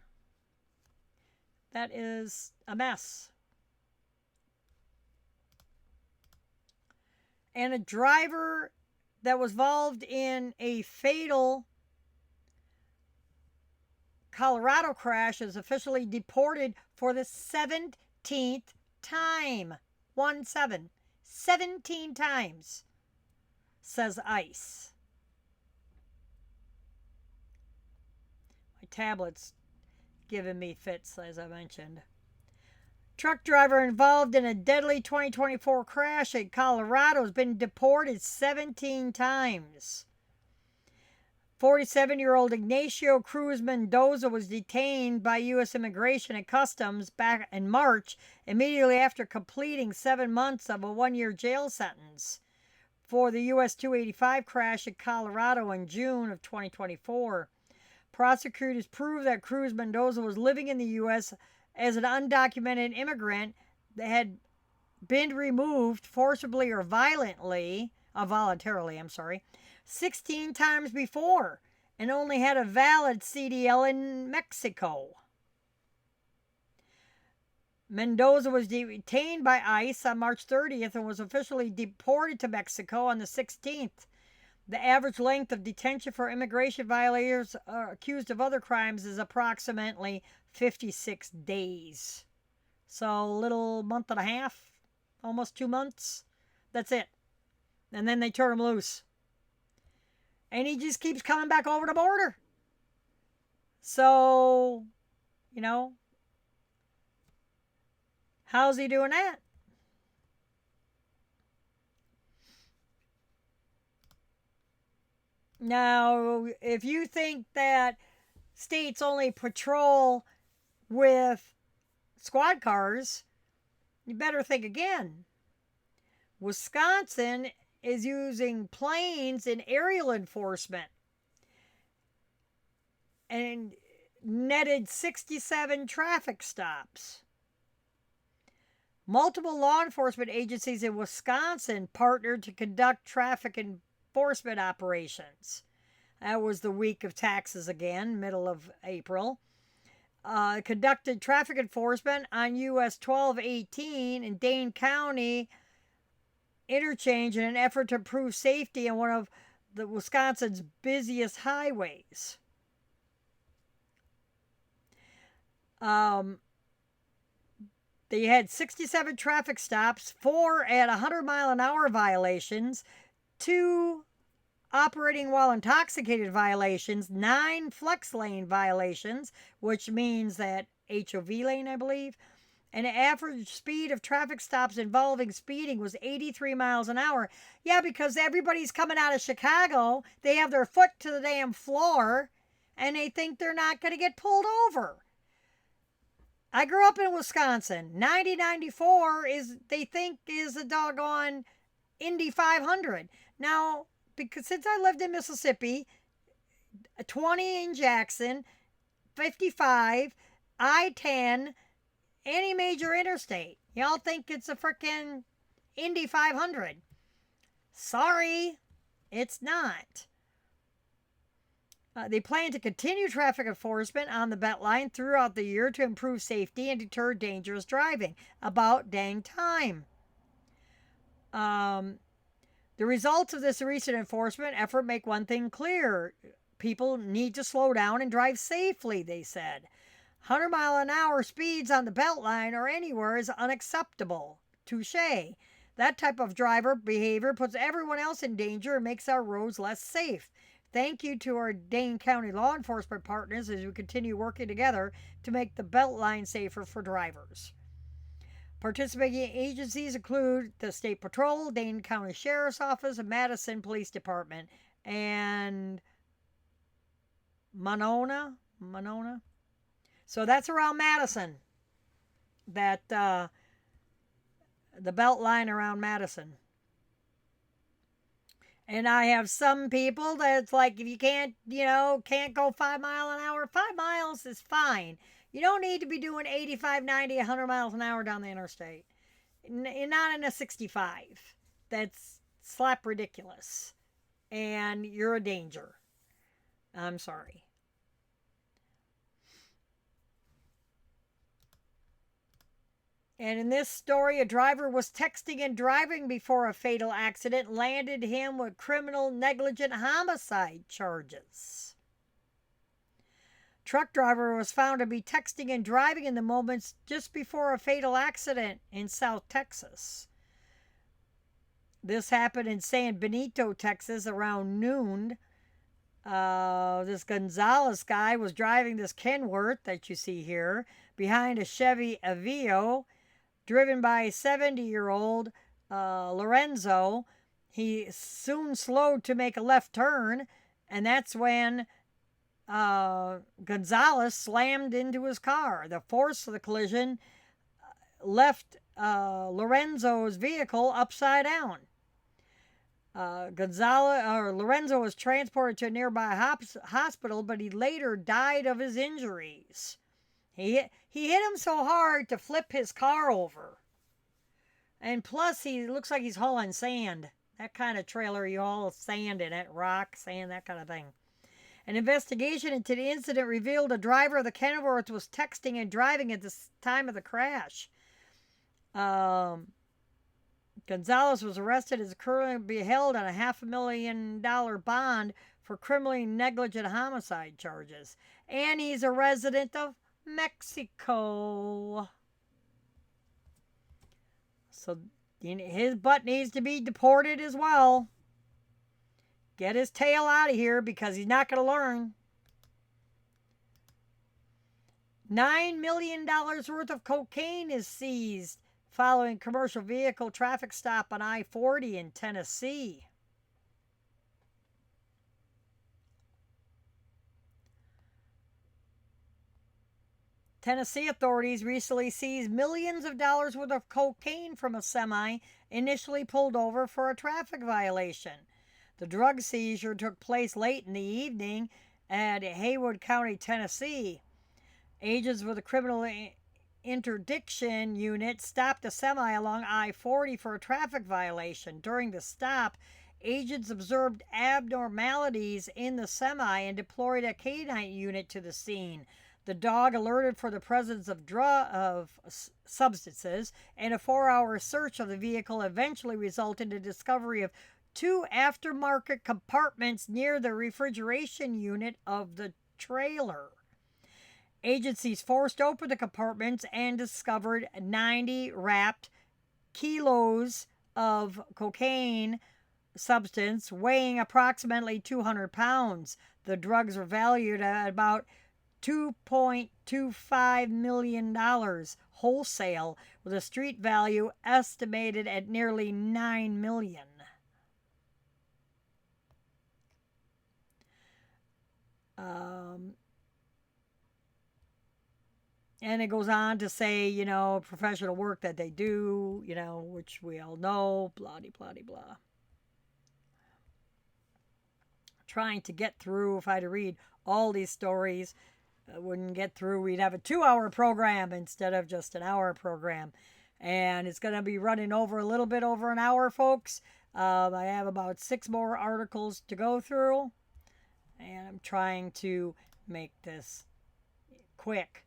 S1: That is a mess. And a driver that was involved in a fatal Colorado crash is officially deported for the 17th time. 1-7. 17 times, says ICE. My tablet's giving me fits, as I mentioned. Truck driver involved in a deadly 2024 crash in Colorado has been deported 17 times. 47-year-old Ignacio Cruz Mendoza was detained by U.S. Immigration and Customs back in March, immediately after completing 7 months of a 1-year jail sentence for the U.S. 285 crash in Colorado in June of 2024. Prosecutors proved that Cruz Mendoza was living in the U.S. as an undocumented immigrant that had been removed forcibly or voluntarily, 16 times before, and only had a valid CDL in Mexico. Mendoza was detained by ICE on March 30th and was officially deported to Mexico on the 16th. The average length of detention for immigration violators accused of other crimes is approximately 56 days. So a little month and a half, almost 2 months. That's it. And then they turn him loose. And he just keeps coming back over the border. So, how's he doing that? Now, if you think that states only patrol with squad cars, you better think again. Wisconsin is using planes in aerial enforcement and netted 67 traffic stops. Multiple law enforcement agencies in Wisconsin partnered to conduct traffic enforcement operations. That was the week of taxes again, middle of April. Conducted traffic enforcement on US 1218 in Dane County interchange in an effort to improve safety on one of the Wisconsin's busiest highways. They had 67 traffic stops, 4 at 100-mile-an-hour violations, 2 operating while intoxicated violations, 9 flex lane violations, which means that HOV lane, I believe. And the average speed of traffic stops involving speeding was 83 miles an hour. Yeah, because everybody's coming out of Chicago. They have their foot to the damn floor, and they think they're not going to get pulled over. I grew up in Wisconsin. 9094 they think is a doggone Indy 500. Now, because since I lived in Mississippi, 20 in Jackson, 55, I-10, any major interstate, y'all think it's a frickin' Indy 500. Sorry, it's not. They plan to continue traffic enforcement on the Beltline throughout the year to improve safety and deter dangerous driving. About dang time. The results of this recent enforcement effort make one thing clear. People need to slow down and drive safely, they said. 100-mile-an-hour speeds on the Beltline or anywhere is unacceptable. Touche. That type of driver behavior puts everyone else in danger and makes our roads less safe. Thank you to our Dane County law enforcement partners as we continue working together to make the Beltline safer for drivers. Participating agencies include the State Patrol, Dane County Sheriff's Office, and Madison Police Department, and Monona. So that's around Madison. That the Beltline around Madison. And I have some people that's like, if you can't go 5 miles an hour, 5 miles is fine. You don't need to be doing 85, 90, 100 miles an hour down the interstate. Not in a 65. That's slap ridiculous. And you're a danger. I'm sorry. And in this story, a driver was texting and driving before a fatal accident landed him with criminal negligent homicide charges. Truck driver was found to be texting and driving in the moments just before a fatal accident in South Texas. This happened in San Benito, Texas, around noon. This Gonzalez guy was driving this Kenworth that you see here behind a Chevy Aveo, driven by 70-year-old Lorenzo. He soon slowed to make a left turn, and that's when Gonzalez slammed into his car. The force of the collision left Lorenzo's vehicle upside down. Lorenzo was transported to a nearby hospital, but he later died of his injuries. He hit him so hard to flip his car over. And plus, he looks like he's hauling sand. That kind of trailer, you haul sand in it, rock, sand, that kind of thing. An investigation into the incident revealed a driver of the Kenworth was texting and driving at the time of the crash. Gonzalez was arrested and is currently being held on a $500,000 bond for criminally negligent homicide charges. And he's a resident of Mexico. So his butt needs to be deported as well. Get his tail out of here because he's not going to learn. $9 million worth of cocaine is seized following commercial vehicle traffic stop on I-40 in Tennessee. Tennessee authorities recently seized millions of dollars worth of cocaine from a semi initially pulled over for a traffic violation. The drug seizure took place late in the evening at Haywood County, Tennessee. Agents with the criminal interdiction unit stopped a semi along I-40 for a traffic violation. During the stop, agents observed abnormalities in the semi and deployed a canine unit to the scene. The dog alerted for the presence of substances, and a 4-hour search of the vehicle eventually resulted in the discovery of 2 aftermarket compartments near the refrigeration unit of the trailer. Agencies forced open the compartments and discovered 90 wrapped kilos of cocaine substance weighing approximately 200 pounds. The drugs were valued at about $2.25 million wholesale, with a street value estimated at nearly $9 million. And it goes on to say, professional work that they do, which we all know, blah, blah, blah. Trying to get through, if I had to read all these stories, I wouldn't get through. We'd have a 2-hour program instead of just an hour program. And it's going to be running over a little bit over an hour, folks. I have about 6 more articles to go through. And I'm trying to make this quick.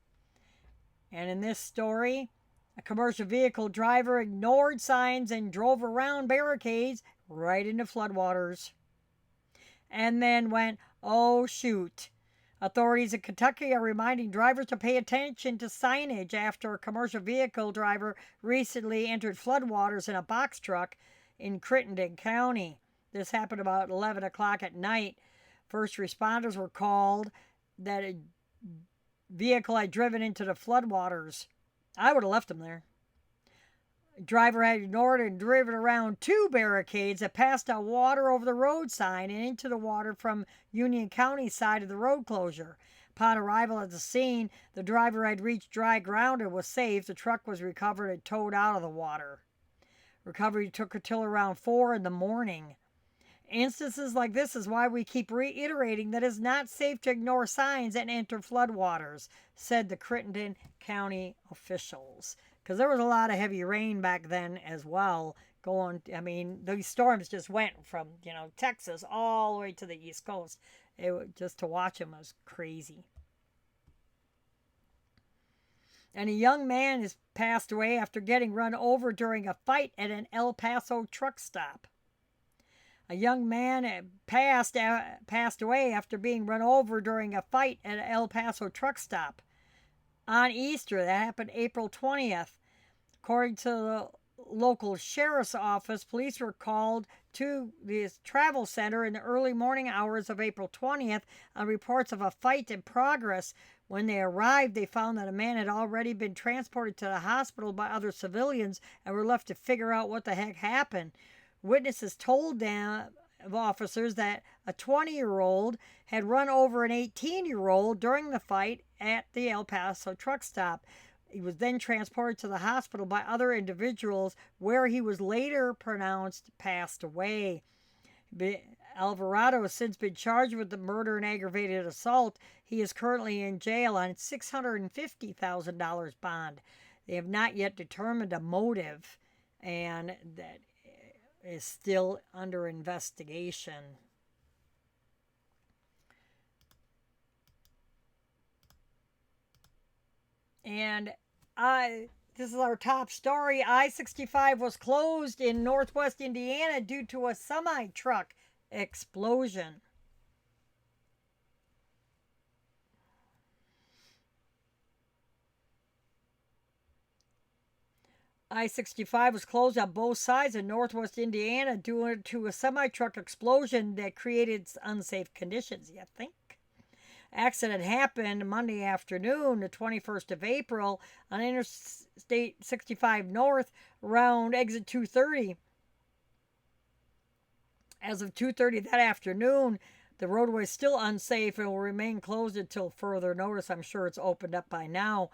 S1: And in this story, a commercial vehicle driver ignored signs and drove around barricades right into floodwaters. And then went, oh shoot. Authorities in Kentucky are reminding drivers to pay attention to signage after a commercial vehicle driver recently entered floodwaters in a box truck in Crittenden County. This happened about 11 o'clock at night. First responders were called that a vehicle had driven into the floodwaters. I would have left him there. Driver had ignored and driven around 2 barricades that passed a water over the road sign and into the water from Union County side of the road closure. Upon arrival at the scene, the driver had reached dry ground and was safe. The truck was recovered and towed out of the water. Recovery took until around 4 in the morning. Instances like this is why we keep reiterating that it's not safe to ignore signs and enter floodwaters, said the Crittenden County officials. Because there was a lot of heavy rain back then as well. These storms just went from, Texas all the way to the East Coast. Just to watch them was crazy. And a young man has passed away after getting run over during a fight at an El Paso truck stop. A young man passed away after being run over during a fight at an El Paso truck stop on Easter. That happened April 20th. According to the local sheriff's office, police were called to this travel center in the early morning hours of April 20th on reports of a fight in progress. When they arrived, they found that a man had already been transported to the hospital by other civilians and were left to figure out what the heck happened. Witnesses told them officers that a 20-year-old had run over an 18-year-old during the fight at the El Paso truck stop. He was then transported to the hospital by other individuals, where he was later pronounced passed away. Alvarado has since been charged with the murder and aggravated assault. He is currently in jail on $650,000 bond. They have not yet determined a motive, and that is still under investigation. And this is our top story. I-65 was closed in northwest Indiana due to a semi-truck explosion. I-65 was closed on both sides in northwest Indiana due to a semi-truck explosion that created unsafe conditions, you think? Accident happened Monday afternoon, the 21st of April, on Interstate 65 North around exit 230. As of 2:30 that afternoon, the roadway is still unsafe and will remain closed until further notice. I'm sure it's opened up by now.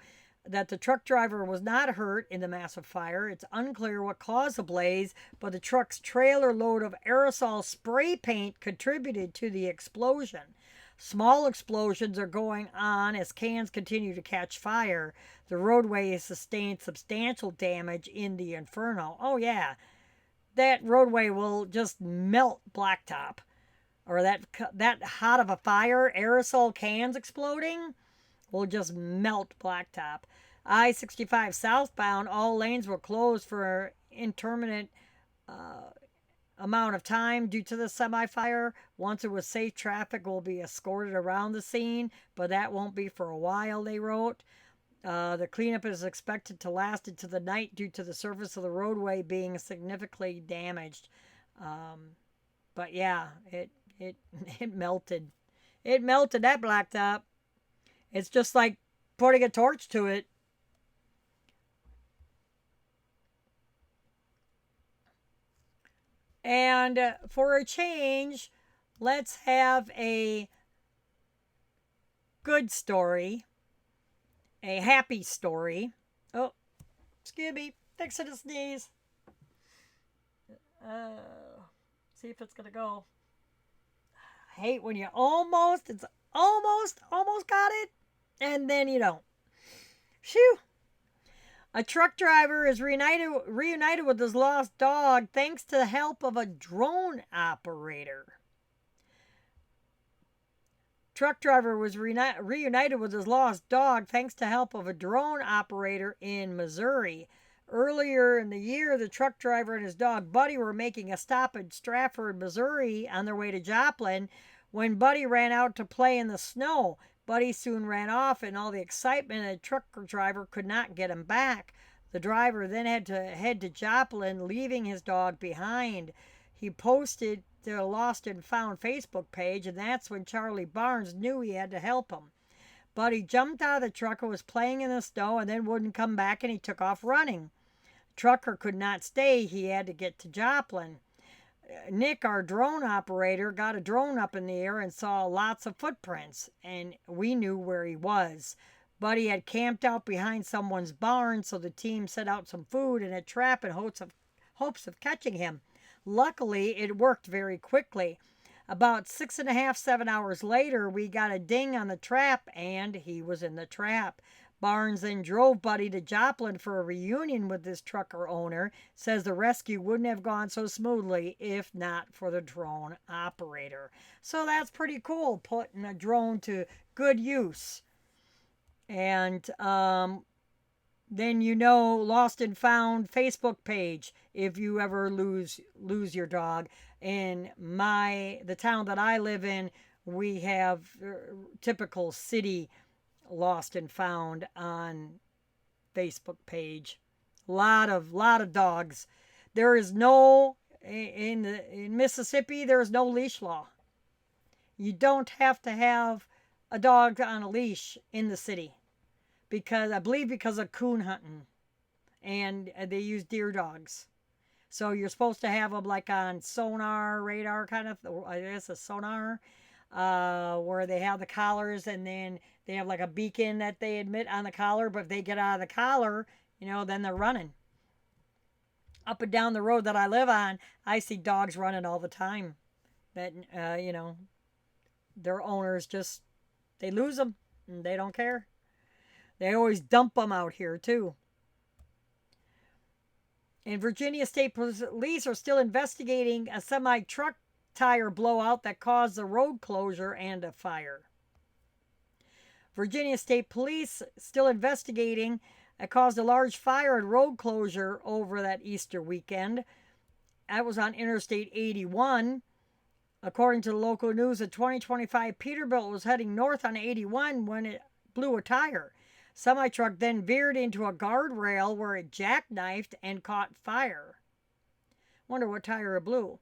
S1: That the truck driver was not hurt in the massive fire. It's unclear what caused the blaze, but the truck's trailer load of aerosol spray paint contributed to the explosion. Small explosions are going on as cans continue to catch fire. The roadway has sustained substantial damage in the inferno. Oh, yeah. That roadway will just melt blacktop. Or that hot of a fire, aerosol cans exploding, will just melt blacktop. I-65 southbound, all lanes were closed for an intermittent amount of time due to the semi-fire. Once it was safe, traffic will be escorted around the scene, but that won't be for a while, they wrote. The cleanup is expected to last into the night due to the surface of the roadway being significantly damaged. But yeah, it melted. It melted that blacktop. It's just like putting a torch to it. And for a change, let's have a good story, a happy story. Oh, excuse me, fixing a sneeze. See if it's gonna go. I hate when it's almost got it, and then you don't. Phew. A truck driver is reunited with his lost dog thanks to the help of a drone operator. Truck driver was reunited with his lost dog thanks to help of a drone operator in Missouri. Earlier in the year, the truck driver and his dog Buddy were making a stop in Stratford, Missouri on their way to Joplin when Buddy ran out to play in the snow. Buddy soon ran off, and all the excitement, the truck driver could not get him back. The driver then had to head to Joplin, leaving his dog behind. He posted the Lost and Found Facebook page, and that's when Charlie Barnes knew he had to help him. Buddy jumped out of the truck and was playing in the snow and then wouldn't come back, and he took off running. The trucker could not stay. He had to get to Joplin. Nick, our drone operator, got a drone up in the air and saw lots of footprints, and we knew where he was. Buddy had camped out behind someone's barn, so the team set out some food and a trap in hopes of catching him. Luckily, it worked very quickly. About 6.5, 7 hours later, we got a ding on the trap, and he was in the trap. Barnes then drove Buddy to Joplin for a reunion with this trucker owner. Says the rescue wouldn't have gone so smoothly if not for the drone operator. So that's pretty cool, putting a drone to good use. And then you know lost and found Facebook page if you ever lose your dog. In the town that I live in, we have typical city lost and found on Facebook page. Lot of dogs. There is no in Mississippi. There is no leash law. You don't have to have a dog on a leash in the city because I believe because of coon hunting and they use deer dogs. So you're supposed to have them like on sonar, radar kind of. I guess a sonar, where they have the collars and then they have like a beacon that they emit on the collar. But if they get out of the collar, then they're running. Up and down the road that I live on, I see dogs running all the time. That their owners just they lose them and they don't care. They always dump them out here too. And Virginia State Police are still investigating a semi truck tire blowout that caused a road closure and a fire. Virginia State Police still investigating. It caused a large fire and road closure over that Easter weekend. That was on Interstate 81. According to the local news, a 2025 Peterbilt was heading north on 81 when it blew a tire. Semi-truck then veered into a guardrail where it jackknifed and caught fire. Wonder what tire it blew.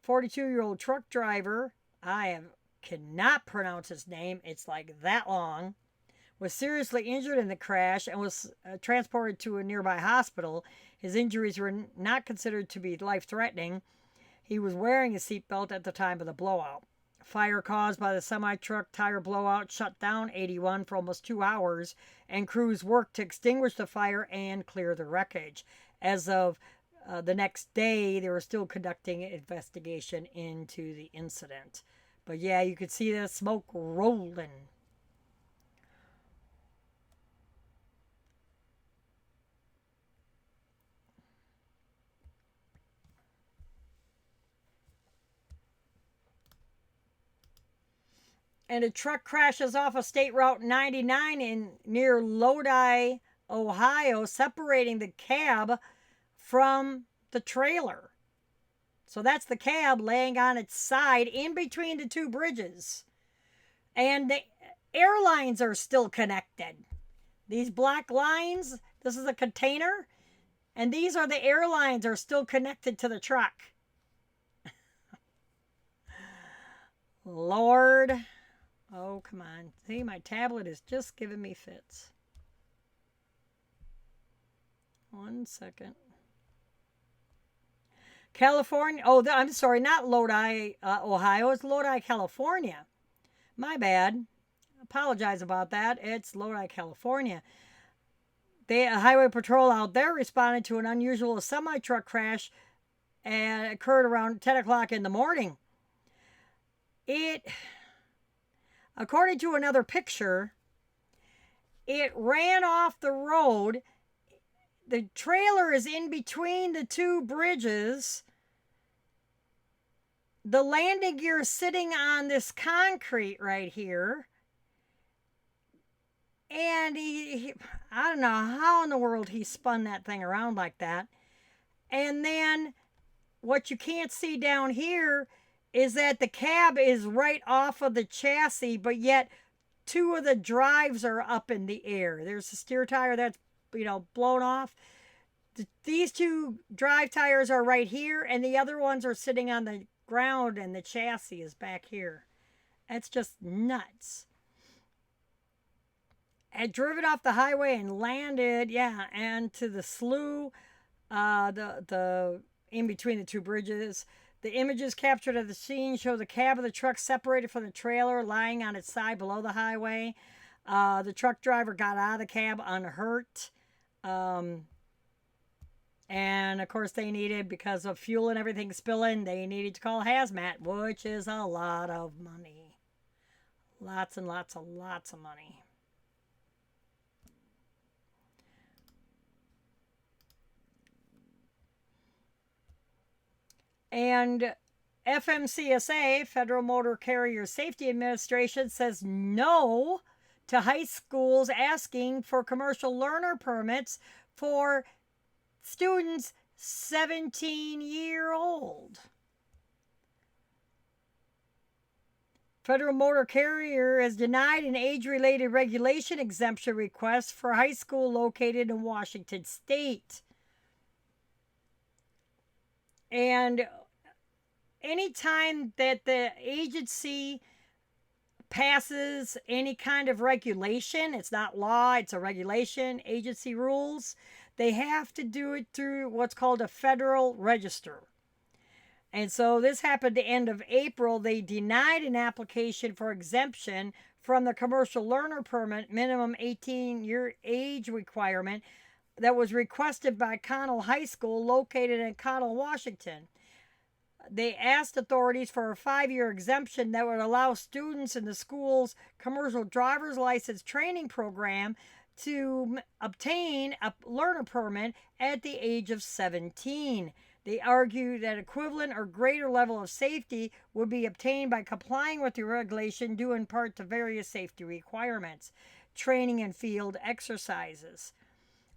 S1: 42-year-old truck driver, cannot pronounce his name, it's like that long, was seriously injured in the crash and was transported to a nearby hospital. His injuries were not considered to be life-threatening. He was wearing a seatbelt at the time of the blowout. Fire caused by the semi-truck tire blowout shut down 81 for almost 2 hours, and crews worked to extinguish the fire and clear the wreckage. As of the next day, they were still conducting an investigation into the incident. But yeah, you could see the smoke rolling. And a truck crashes off of State Route 99 near Lodi, Ohio, separating the cab from the trailer. So that's the cab laying on its side in between the two bridges. And the airlines are still connected. These black lines, this is a container, and these are the airlines are still connected to the truck. Lord. Oh, come on. See, my tablet is just giving me fits. 1 second. California. Oh, I'm sorry, not Lodi, Ohio. It's Lodi, California. My bad. Apologize about that. It's Lodi, California. The highway patrol out there responded to an unusual semi-truck crash and occurred around 10 o'clock in the morning. According to another picture, it ran off the road. The trailer is in between the two bridges. The landing gear is sitting on this concrete right here. And I don't know how in the world he spun that thing around like that. And then what you can't see down here is that the cab is right off of the chassis, but yet two of the drives are up in the air. There's a steer tire that's, blown off. These two drive tires are right here, and the other ones are sitting on the ground, and the chassis is back here. That's just nuts. Had driven off the highway and landed, and to the slough, the in between the two bridges. The images captured at the scene show the cab of the truck separated from the trailer, lying on its side below the highway. The truck driver got out of the cab unhurt. And of course they needed, because of fuel and everything spilling, they needed to call hazmat, which is a lot of money. Lots and lots of money. And FMCSA, Federal Motor Carrier Safety Administration, says no to high schools asking for commercial learner permits for students 17-year-old. Federal Motor Carrier has denied an age-related regulation exemption request for high school located in Washington State. And anytime that the agency passes any kind of regulation, it's not law, it's a regulation, agency rules, they have to do it through what's called a Federal Register. And so this happened at the end of April. They denied an application for exemption from the commercial learner permit minimum 18-year age requirement that was requested by Connell High School located in Connell, Washington. They asked authorities for a 5-year exemption that would allow students in the school's commercial driver's license training program to obtain a learner permit at the age of 17. They argue that equivalent or greater level of safety would be obtained by complying with the regulation due in part to various safety requirements, training and field exercises.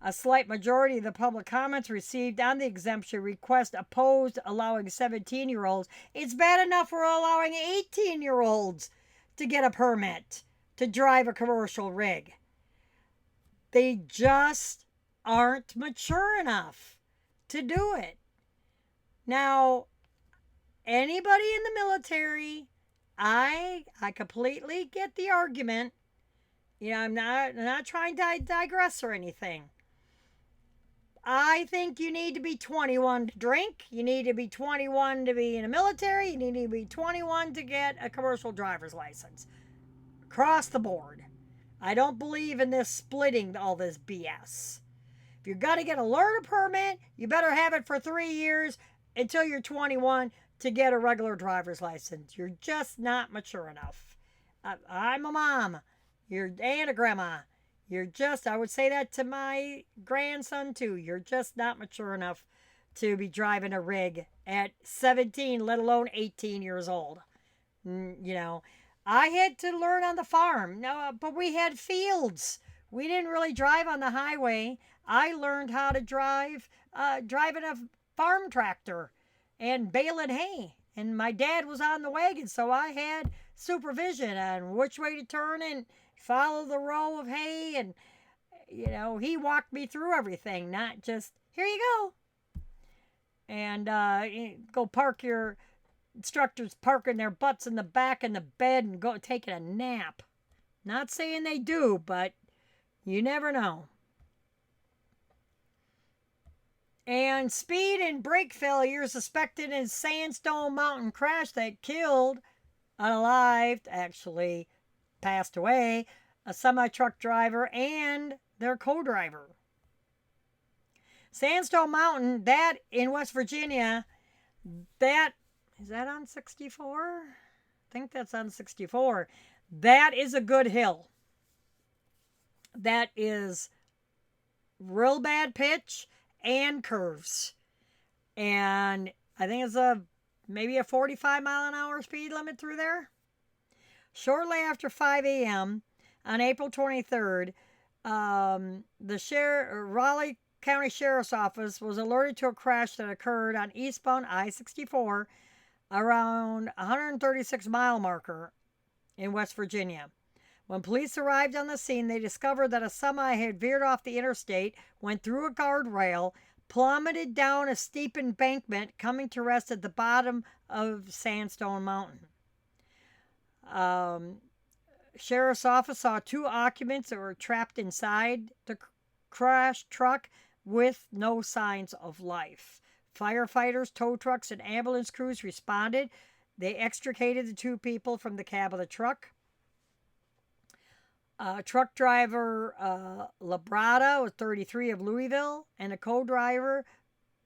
S1: A slight majority of the public comments received on the exemption request opposed allowing 17-year-olds. It's bad enough we're allowing 18-year-olds to get a permit to drive a commercial rig. They just aren't mature enough to do it. Now, anybody in the military, I completely get the argument. I'm not trying to digress or anything. I think you need to be 21 to drink. You need to be 21 to be in the military. You need to be 21 to get a commercial driver's license. Across the board. I don't believe in this splitting all this BS. If you're going to get a learner permit, you better have it for 3 years until you're 21 to get a regular driver's license. You're just not mature enough. I'm a mom. You're and a grandma. I would say that to my grandson too. You're just not mature enough to be driving a rig at 17, let alone 18 years old. I had to learn on the farm. No, but we had fields. We didn't really drive on the highway. I learned how to drive driving a farm tractor and baling hay. And my dad was on the wagon, so I had supervision on which way to turn and follow the row of hay. And, he walked me through everything, not just, here you go. And go park your instructors parking their butts in the back in the bed and go taking a nap. Not saying they do, but you never know. And speed and brake failure suspected in Sandstone Mountain crash that killed, unalived, actually passed away, a semi-truck driver and their co-driver. Sandstone Mountain, that in West Virginia, is that on 64? I think that's on 64. That is a good hill. That is real bad pitch and curves. And I think it's maybe a 45 mile an hour speed limit through there. Shortly after 5 a.m. on April 23rd, the Raleigh County Sheriff's Office was alerted to a crash that occurred on eastbound I-64 around 136 mile marker in West Virginia. When police arrived on the scene, they discovered that a semi had veered off the interstate, went through a guardrail, plummeted down a steep embankment, coming to rest at the bottom of Sandstone Mountain. Sheriff's office saw 2 occupants that were trapped inside the crashed truck with no signs of life. Firefighters, tow trucks, and ambulance crews responded. They extricated the 2 people from the cab of the truck. Truck driver Labrada, was 33, of Louisville, and a co-driver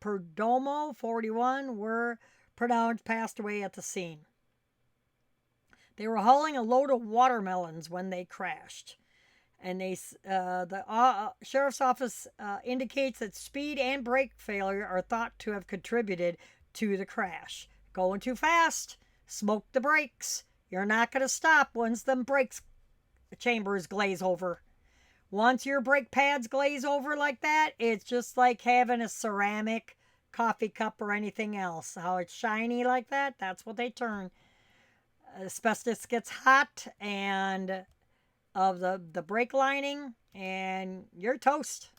S1: Perdomo, 41, were pronounced passed away at the scene. They were hauling a load of watermelons when they crashed. And the sheriff's office indicates that speed and brake failure are thought to have contributed to the crash. Going too fast, smoke the brakes. You're not going to stop once them brakes chambers glaze over. Once your brake pads glaze over like that, it's just like having a ceramic coffee cup or anything else. How it's shiny like that, that's what they turn. Asbestos gets hot and of the brake lining, and you're toast.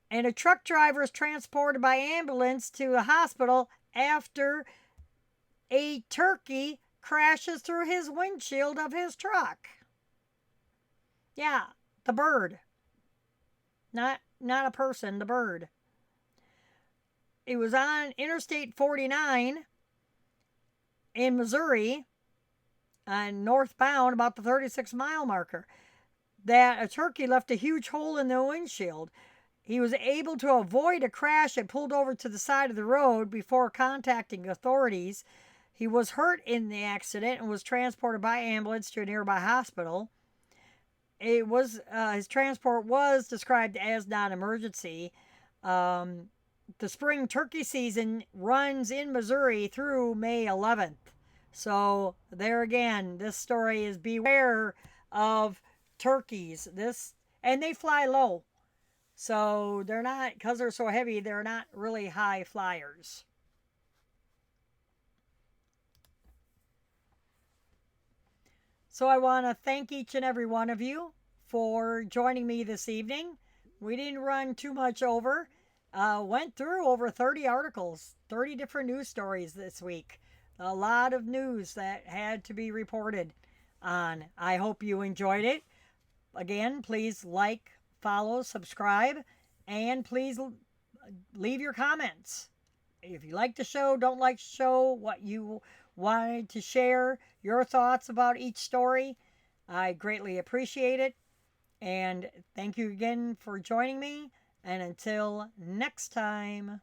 S1: And a truck driver is transported by ambulance to a hospital after a turkey crashes through his windshield of his truck. Yeah, the bird. Not a person, the bird. It was on Interstate 49 in Missouri, northbound about the 36-mile marker, that a turkey left a huge hole in the windshield. He was able to avoid a crash and pulled over to the side of the road before contacting authorities. He was hurt in the accident and was transported by ambulance to a nearby hospital. His transport was described as non-emergency. The spring turkey season runs in Missouri through May 11th. So there again, this story is beware of turkeys. And they fly low. So they're not, because they're so heavy, they're not really high flyers. So I want to thank each and every one of you for joining me this evening. We didn't run too much over. Went through over 30 articles, 30 different news stories this week. A lot of news that had to be reported on. I hope you enjoyed it. Again, please like, follow, subscribe, and please leave your comments. If you like the show, don't like the show, what you wanted to share, your thoughts about each story, I greatly appreciate it. And thank you again for joining me. And until next time.